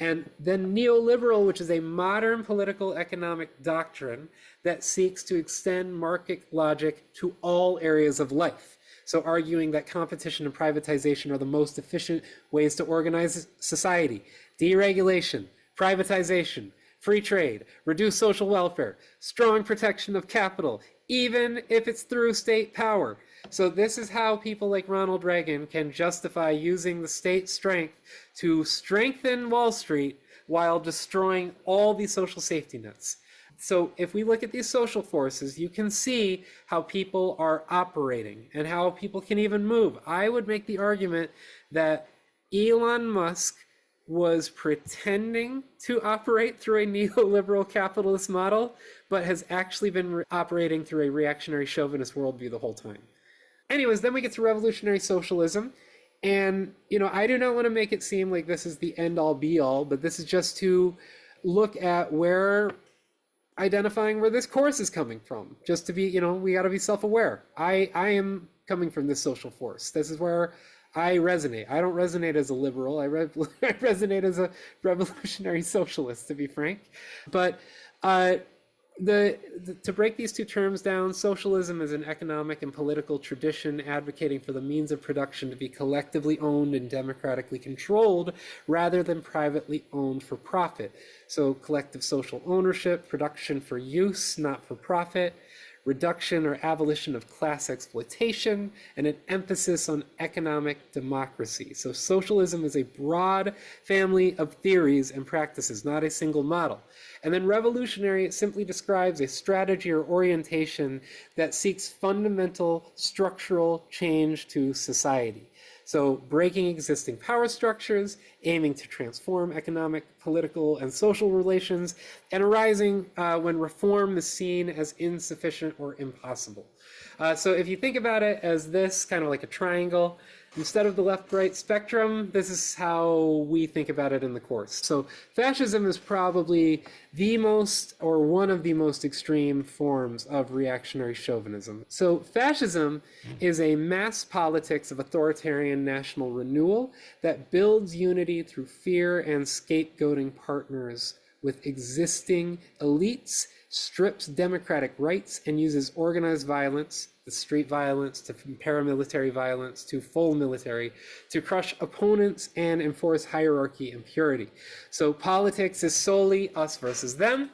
And then neoliberal, which is a modern political economic doctrine that seeks to extend market logic to all areas of life. So arguing that competition and privatization are the most efficient ways to organize society. Deregulation, privatization, free trade, reduce social welfare, strong protection of capital, even if it's through state power. So this is how people like Ronald Reagan can justify using the state strength to strengthen Wall Street while destroying all the social safety nets. So if we look at these social forces, you can see how people are operating and how people can even move. I would make the argument that Elon Musk was pretending to operate through a neoliberal capitalist model, but has actually been operating through a reactionary chauvinist worldview the whole time. Anyways, then we get to revolutionary socialism. And, I do not want to make it seem like this is the end all be all, but this is just to look at identifying where this course is coming from. Just to be, we got to be self-aware. I am coming from this social force. This is where I resonate. I don't resonate as a liberal. I resonate as a revolutionary socialist, to be frank. But to break these two terms down, socialism is an economic and political tradition advocating for the means of production to be collectively owned and democratically controlled rather than privately owned for profit. So collective social ownership, production for use, not for profit, reduction or abolition of class exploitation, and an emphasis on economic democracy. So socialism is a broad family of theories and practices, not a single model. And then revolutionary, it simply describes a strategy or orientation that seeks fundamental structural change to society. So breaking existing power structures, aiming to transform economic, political, and social relations, and arising when reform is seen as insufficient or impossible. So if you think about it as this, kind of like a triangle, instead of the left-right spectrum, this is how we think about it in the course. So fascism is probably the most, or one of the most extreme forms of reactionary chauvinism. So fascism is a mass politics of authoritarian national renewal that builds unity through fear and scapegoating partners with existing elites, strips democratic rights, and uses organized violence, the street violence to paramilitary violence to full military, to crush opponents and enforce hierarchy and purity. So politics is solely us versus them.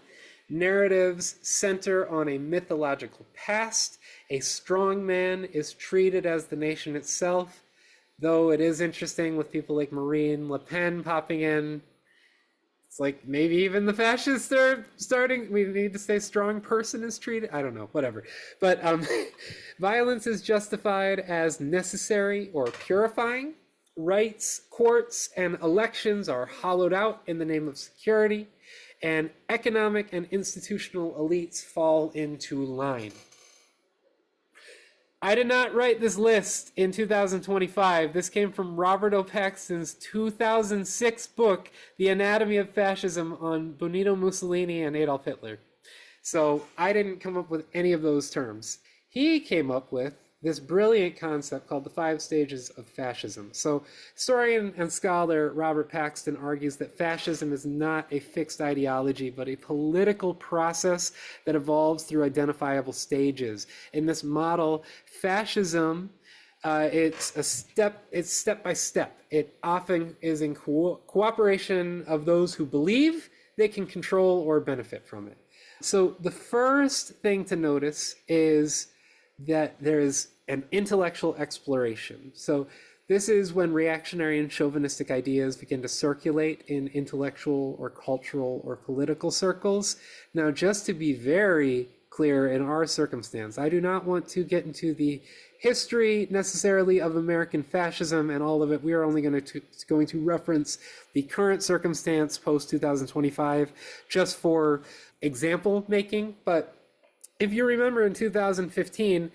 Narratives center on a mythological past. A strong man is treated as the nation itself, though it is interesting with people like Marine Le Pen popping in. It's like maybe even the fascists are starting. We need to say strong person is treated. I don't know, whatever. But violence is justified as necessary or purifying. Rights, courts, and elections are hollowed out in the name of security. And economic and institutional elites fall into line. I did not write this list in 2025. This came from Robert O. Paxton's 2006 book, The Anatomy of Fascism, on Benito Mussolini and Adolf Hitler. So I didn't come up with any of those terms. He came up with this brilliant concept called the 5 stages of fascism. So historian and scholar Robert Paxton argues that fascism is not a fixed ideology, but a political process that evolves through identifiable stages. In this model, fascism, it's step by step. It often is in cooperation of those who believe they can control or benefit from it. So the first thing to notice is that there is an intellectual exploration. So this is when reactionary and chauvinistic ideas begin to circulate in intellectual or cultural or political circles. Now, just to be very clear in our circumstance, I do not want to get into the history necessarily of American fascism and all of it. We are only going to reference the current circumstance post-2025 just for example making. But if you remember in 2015,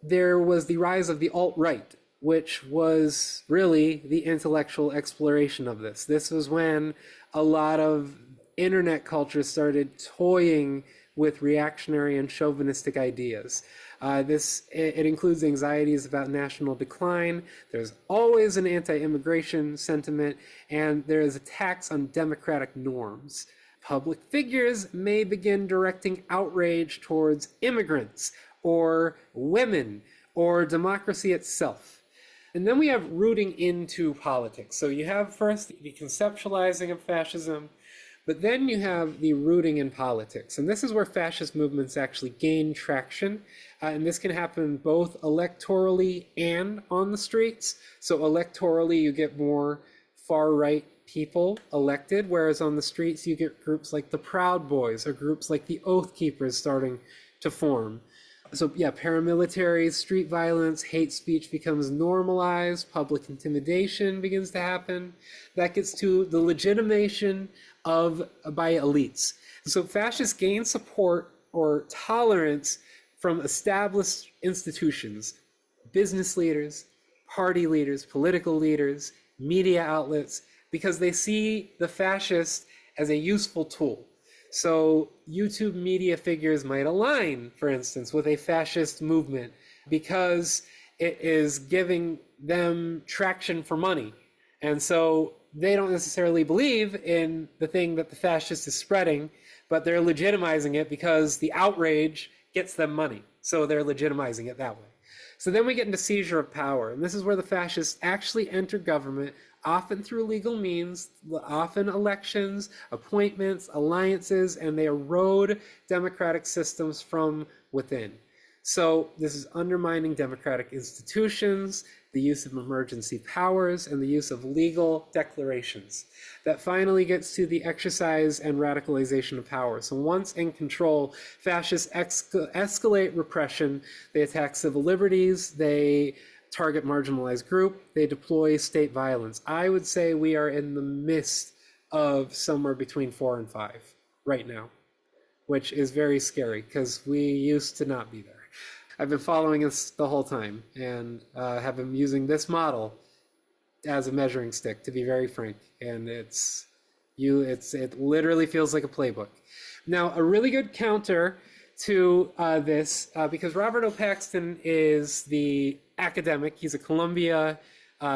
there was the rise of the alt-right, which was really the intellectual exploration of this. This was when a lot of internet culture started toying with reactionary and chauvinistic ideas. It includes anxieties about national decline. There's always an anti-immigration sentiment, and there is attacks on democratic norms. Public figures may begin directing outrage towards immigrants or women or democracy itself. And then we have rooting into politics. So you have first the conceptualizing of fascism, but then you have the rooting in politics. And this is where fascist movements actually gain traction. And this can happen both electorally and on the streets. So electorally, you get more far-right people elected, whereas on the streets you get groups like the Proud Boys or groups like the Oath Keepers starting to form. So yeah, paramilitary, street violence, hate speech becomes normalized, public intimidation begins to happen. That gets to the legitimation by elites. So fascists gain support or tolerance from established institutions, business leaders, party leaders, political leaders, media outlets, because they see the fascist as a useful tool. So YouTube media figures might align, for instance, with a fascist movement because it is giving them traction for money. And so they don't necessarily believe in the thing that the fascist is spreading, but they're legitimizing it because the outrage gets them money. So they're legitimizing it that way. So then we get into seizure of power. And this is where the fascists actually enter government, often through legal means, often elections, appointments, alliances, and they erode democratic systems from within. So this is undermining democratic institutions, the use of emergency powers, and the use of legal declarations. That finally gets to the exercise and radicalization of power. So once in control, fascists escalate repression, they attack civil liberties, they target marginalized group, they deploy state violence. I would say we are in the midst of somewhere between 4 and 5 right now, which is very scary because we used to not be there. I've been following this the whole time and have been using this model as a measuring stick, to be very frank. And it literally feels like a playbook. Now, a really good counter to this, because Robert O. Paxton is the academic. He's a Columbia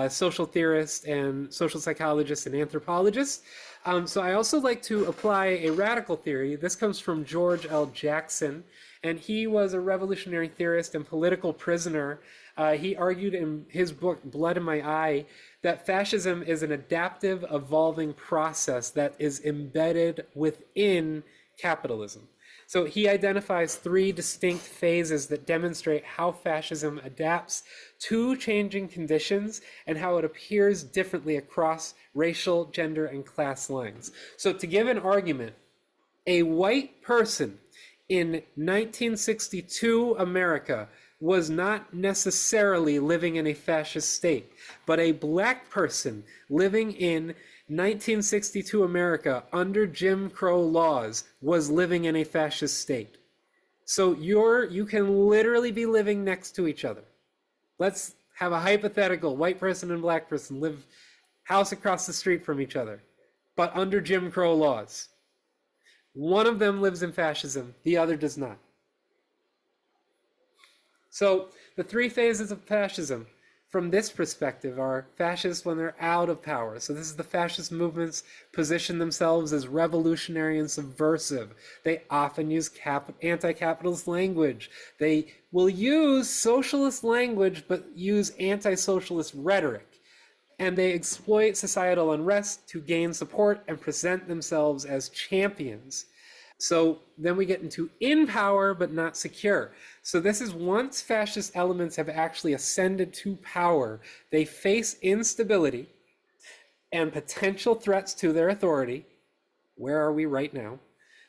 social theorist and social psychologist and anthropologist. So I also like to apply a radical theory. This comes from George L. Jackson, and he was a revolutionary theorist and political prisoner. He argued in his book, Blood in My Eye, that fascism is an adaptive, evolving process that is embedded within capitalism. So he identifies three distinct phases that demonstrate how fascism adapts to changing conditions and how it appears differently across racial, gender, and class lines. So to give an argument, a white person in 1962 America was not necessarily living in a fascist state, but a black person living in 1962 America under Jim Crow laws was living in a fascist state. So you can literally be living next to each other. Let's have a hypothetical white person and black person live house across the street from each other, but under Jim Crow laws. One of them lives in fascism, the other does not. So the three phases of fascism from this perspective are fascists when they're out of power. So this is the fascist movements position themselves as revolutionary and subversive. They often use anti-capitalist language. They will use socialist language but use anti-socialist rhetoric. And they exploit societal unrest to gain support and present themselves as champions. So then we get into in power but not secure. So this is once fascist elements have actually ascended to power, they face instability and potential threats to their authority. Where are we right now?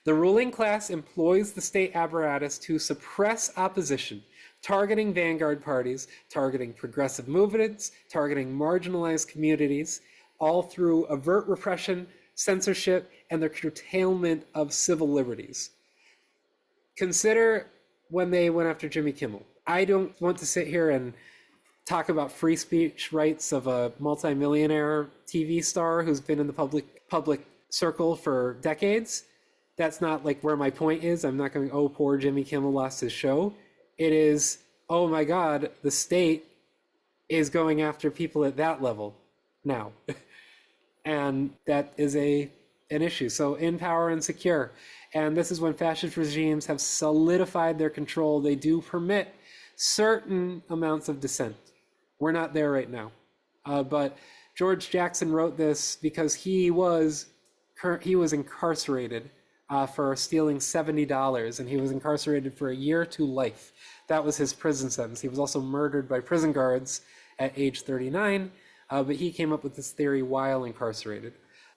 The ruling class employs the state apparatus to suppress opposition, targeting vanguard parties, targeting progressive movements, targeting marginalized communities, all through overt repression, censorship, and the curtailment of civil liberties. Consider when they went after Jimmy Kimmel. I don't want to sit here and talk about free speech rights of a multimillionaire TV star who's been in the public circle for decades. That's not like where my point is. I'm not going, oh, poor Jimmy Kimmel lost his show. It is, oh my God, the state is going after people at that level now. And that is an issue. So in power and secure. And this is when fascist regimes have solidified their control. They do permit certain amounts of dissent. We're not there right now. But George Jackson wrote this because he was incarcerated for stealing $70, and he was incarcerated for a year to life. That was his prison sentence. He was also murdered by prison guards at age 39, but he came up with this theory while incarcerated.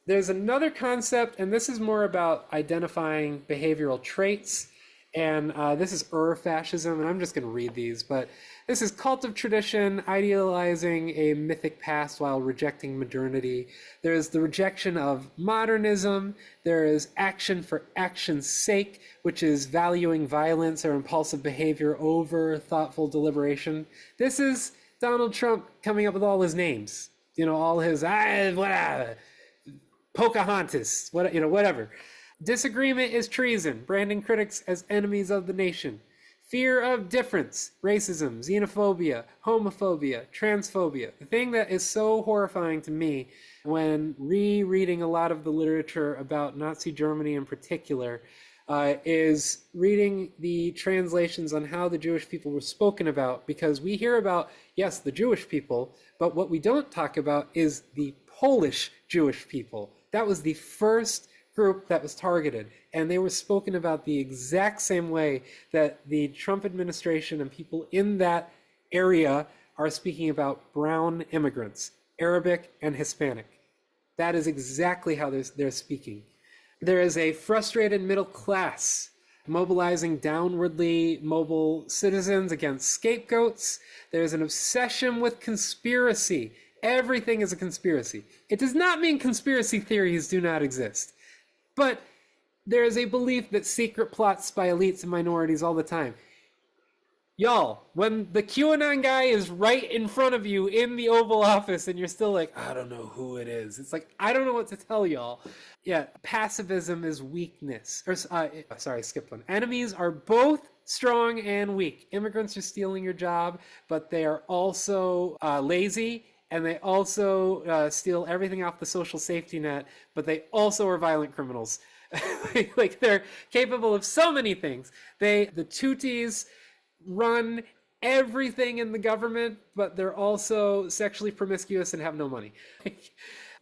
There's another concept, and this is more about identifying behavioral traits, and this is fascism, and I'm just going to read these, but this is cult of tradition, idealizing a mythic past while rejecting modernity. There's the rejection of modernism. There is action for action's sake, which is valuing violence or impulsive behavior over thoughtful deliberation. This is Donald Trump coming up with all his names. You know, all his, whatever, Pocahontas, whatever. Disagreement is treason, branding critics as enemies of the nation. Fear of difference, racism, xenophobia, homophobia, transphobia. The thing that is so horrifying to me when rereading a lot of the literature about Nazi Germany in particular is reading the translations on how the Jewish people were spoken about, because we hear about, yes, the Jewish people, but what we don't talk about is the Polish Jewish people. That was the first group that was targeted, and they were spoken about the exact same way that the Trump administration and people in that area are speaking about brown immigrants, Arabic and Hispanic. That is exactly how they're speaking. There is a frustrated middle class mobilizing downwardly mobile citizens against scapegoats. There's an obsession with conspiracy. Everything is a conspiracy. It does not mean conspiracy theories do not exist. But there is a belief that secret plots by elites and minorities all the time. Y'all, when the QAnon guy is right in front of you in the Oval Office and you're still like, I don't know who it is. It's like, I don't know what to tell y'all. Yeah, pacifism is weakness. Sorry, skip one. Enemies are both strong and weak. Immigrants are stealing your job, but they are also lazy. And they also steal everything off the social safety net, but they also are violent criminals. Like they're capable of so many things. The Tutsis run everything in the government, but they're also sexually promiscuous and have no money.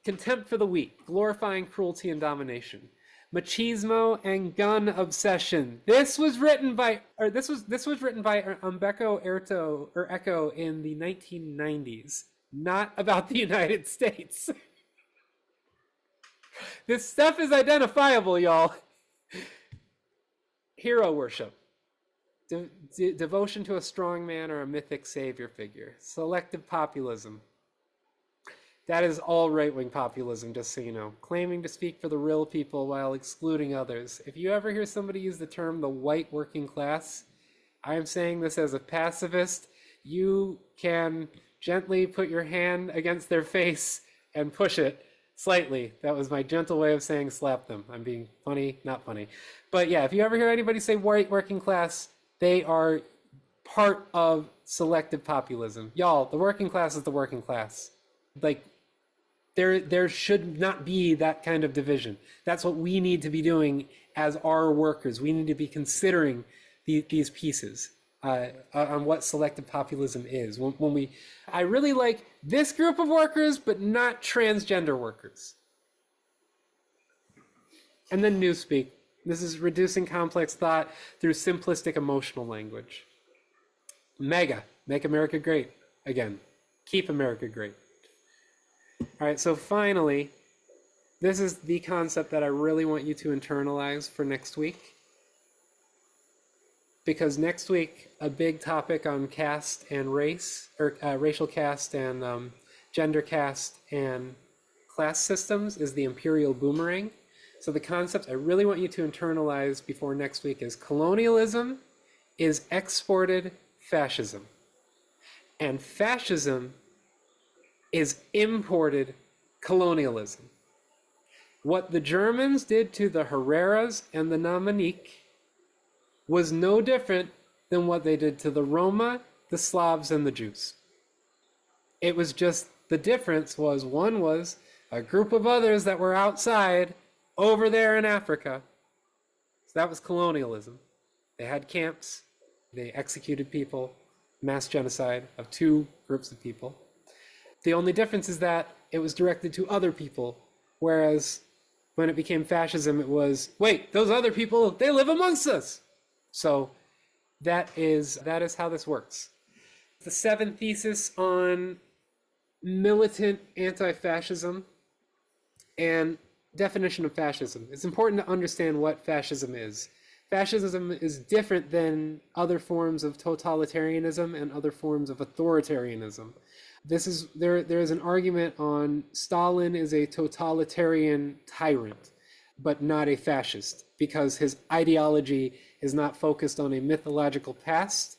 Contempt for the weak, glorifying cruelty and domination. Machismo and gun obsession. This was written by Umberto Eco in the 1990s, not about the United States. This stuff is identifiable, y'all. Hero worship. Devotion to a strong man or a mythic savior figure. Selective populism. That is all right-wing populism, just so you know. Claiming to speak for the real people while excluding others. If you ever hear somebody use the term the white working class, I am saying this as a pacifist. You can gently put your hand against their face and push it slightly. That was my gentle way of saying slap them. I'm being funny, not funny. But yeah, if you ever hear anybody say white working class, they are part of selective populism. Y'all, the working class is the working class. Like, there should not be that kind of division. That's what we need to be doing as our workers. We need to be considering these pieces on what selective populism is. I really like this group of workers, but not transgender workers. And then newspeak. This is reducing complex thought through simplistic emotional language. Mega, make America great again. Keep America great. All right, so finally, this is the concept that I really want you to internalize for next week. Because next week, a big topic on caste and race, or racial caste and gender caste and class systems is the imperial boomerang. So the concept I really want you to internalize before next week is colonialism is exported fascism. And fascism is imported colonialism. What the Germans did to the Herreras and the Namanik was no different than what they did to the Roma, the Slavs, and the Jews. It was just, the difference was, one was a group of others that were outside over there in Africa. So that was colonialism. They had camps, they executed people, mass genocide of two groups of people. The only difference is that it was directed to other people, whereas when it became fascism, it was, wait, those other people, they live amongst us. So that is how this works. The seventh thesis on militant anti-fascism and definition of fascism. It's important to understand what fascism is. Fascism is different than other forms of totalitarianism and other forms of authoritarianism. There is an argument on Stalin is a totalitarian tyrant, but not a fascist, because his ideology is not focused on a mythological past,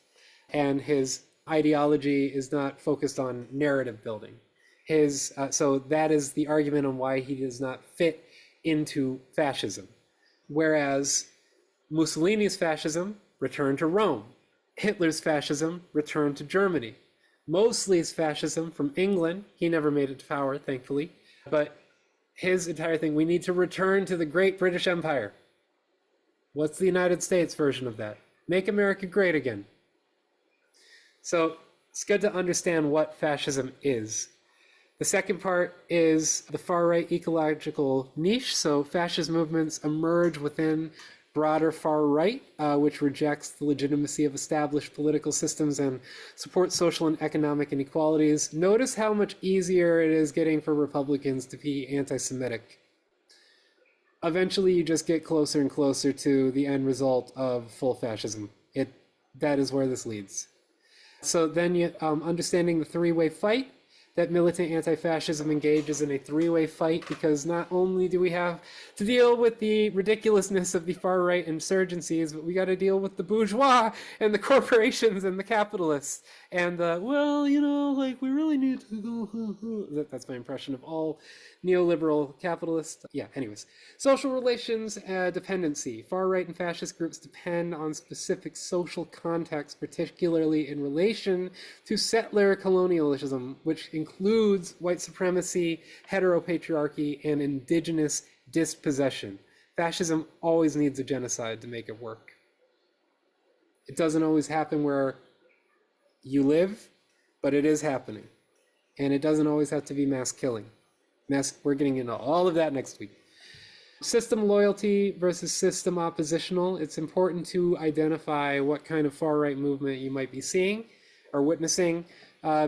and his ideology is not focused on narrative building. So that is the argument on why he does not fit into fascism. Whereas Mussolini's fascism returned to Rome. Hitler's fascism returned to Germany. Mosley's fascism from England, he never made it to power, thankfully, but his entire thing, we need to return to the great British Empire. What's the United States version of that? Make America great again. So it's good to understand what fascism is. The second part is the far-right ecological niche. So fascist movements emerge within broader far-right, which rejects the legitimacy of established political systems and supports social and economic inequalities. Notice how much easier it is getting for Republicans to be anti-Semitic. Eventually, you just get closer and closer to the end result of full fascism. That is where this leads. So then, understanding the three-way fight, that militant anti-fascism engages in a three-way fight, because not only do we have to deal with the ridiculousness of the far-right insurgencies, but we got to deal with the bourgeois and the corporations and the capitalists. And, we really need to go... That's my impression of all neoliberal capitalists. Yeah, anyways. Social relations, dependency. Far-right and fascist groups depend on specific social contexts, particularly in relation to settler colonialism, which includes white supremacy, heteropatriarchy, and indigenous dispossession. Fascism always needs a genocide to make it work. It doesn't always happen where you live, but it is happening. And it doesn't always have to be mass killing. We're getting into all of that next week. System loyalty versus system oppositional. It's important to identify what kind of far-right movement you might be seeing or witnessing,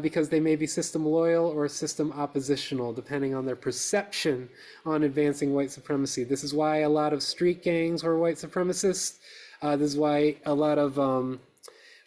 because they may be system loyal or system oppositional, depending on their perception on advancing white supremacy. This is why a lot of street gangs were white supremacists. This is why a lot of,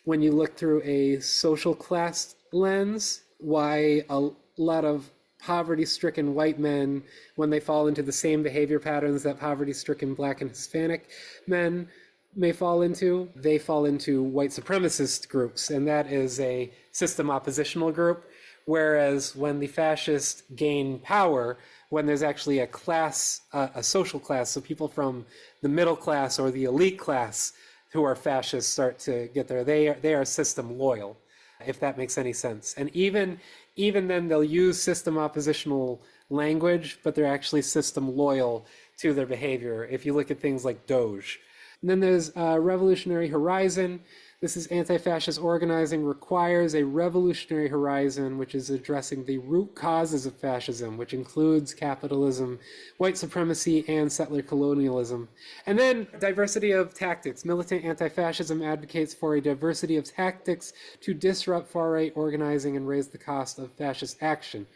when you look through a social class lens, why a lot of poverty-stricken white men, when they fall into the same behavior patterns that poverty-stricken Black and Hispanic men may fall into, they fall into white supremacist groups, and that is a system oppositional group. Whereas when the fascists gain power, when there's actually a class, a social class, so people from the middle class or the elite class who are fascists start to get there, they are system loyal, if that makes any sense. And even then they'll use system oppositional language, but they're actually system loyal to their behavior, if you look at things like Doge. And then there's revolutionary horizon. This is anti-fascist organizing requires a revolutionary horizon, which is addressing the root causes of fascism, which includes capitalism, white supremacy, and settler colonialism. And then diversity of tactics. Militant anti-fascism advocates for a diversity of tactics to disrupt far-right organizing and raise the cost of fascist action.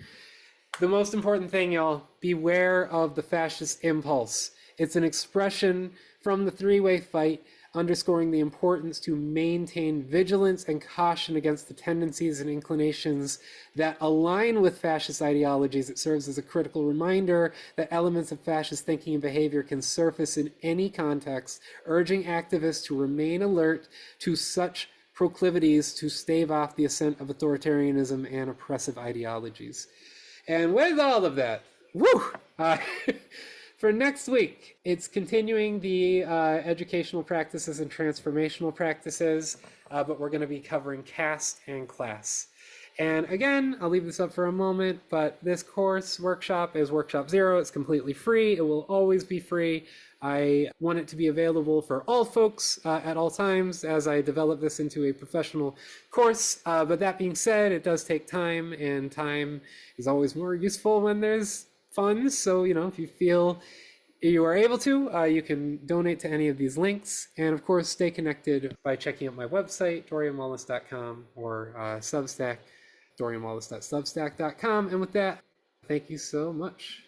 The most important thing, y'all, beware of the fascist impulse. It's an expression from the three-way fight, underscoring the importance to maintain vigilance and caution against the tendencies and inclinations that align with fascist ideologies. It serves as a critical reminder that elements of fascist thinking and behavior can surface in any context, urging activists to remain alert to such proclivities to stave off the ascent of authoritarianism and oppressive ideologies. And with all of that, woo! For next week, it's continuing the educational practices and transformational practices, but we're going to be covering caste and class. And again, I'll leave this up for a moment, but this course workshop is Workshop 0. It's completely free. It will always be free. I want it to be available for all folks at all times as I develop this into a professional course. But that being said, it does take time, and time is always more useful when there's funds. So, if you feel you are able to, you can donate to any of these links. And of course, stay connected by checking out my website, dorianwallace.com, or Substack, dorianwallace.substack.com. And with that, thank you so much.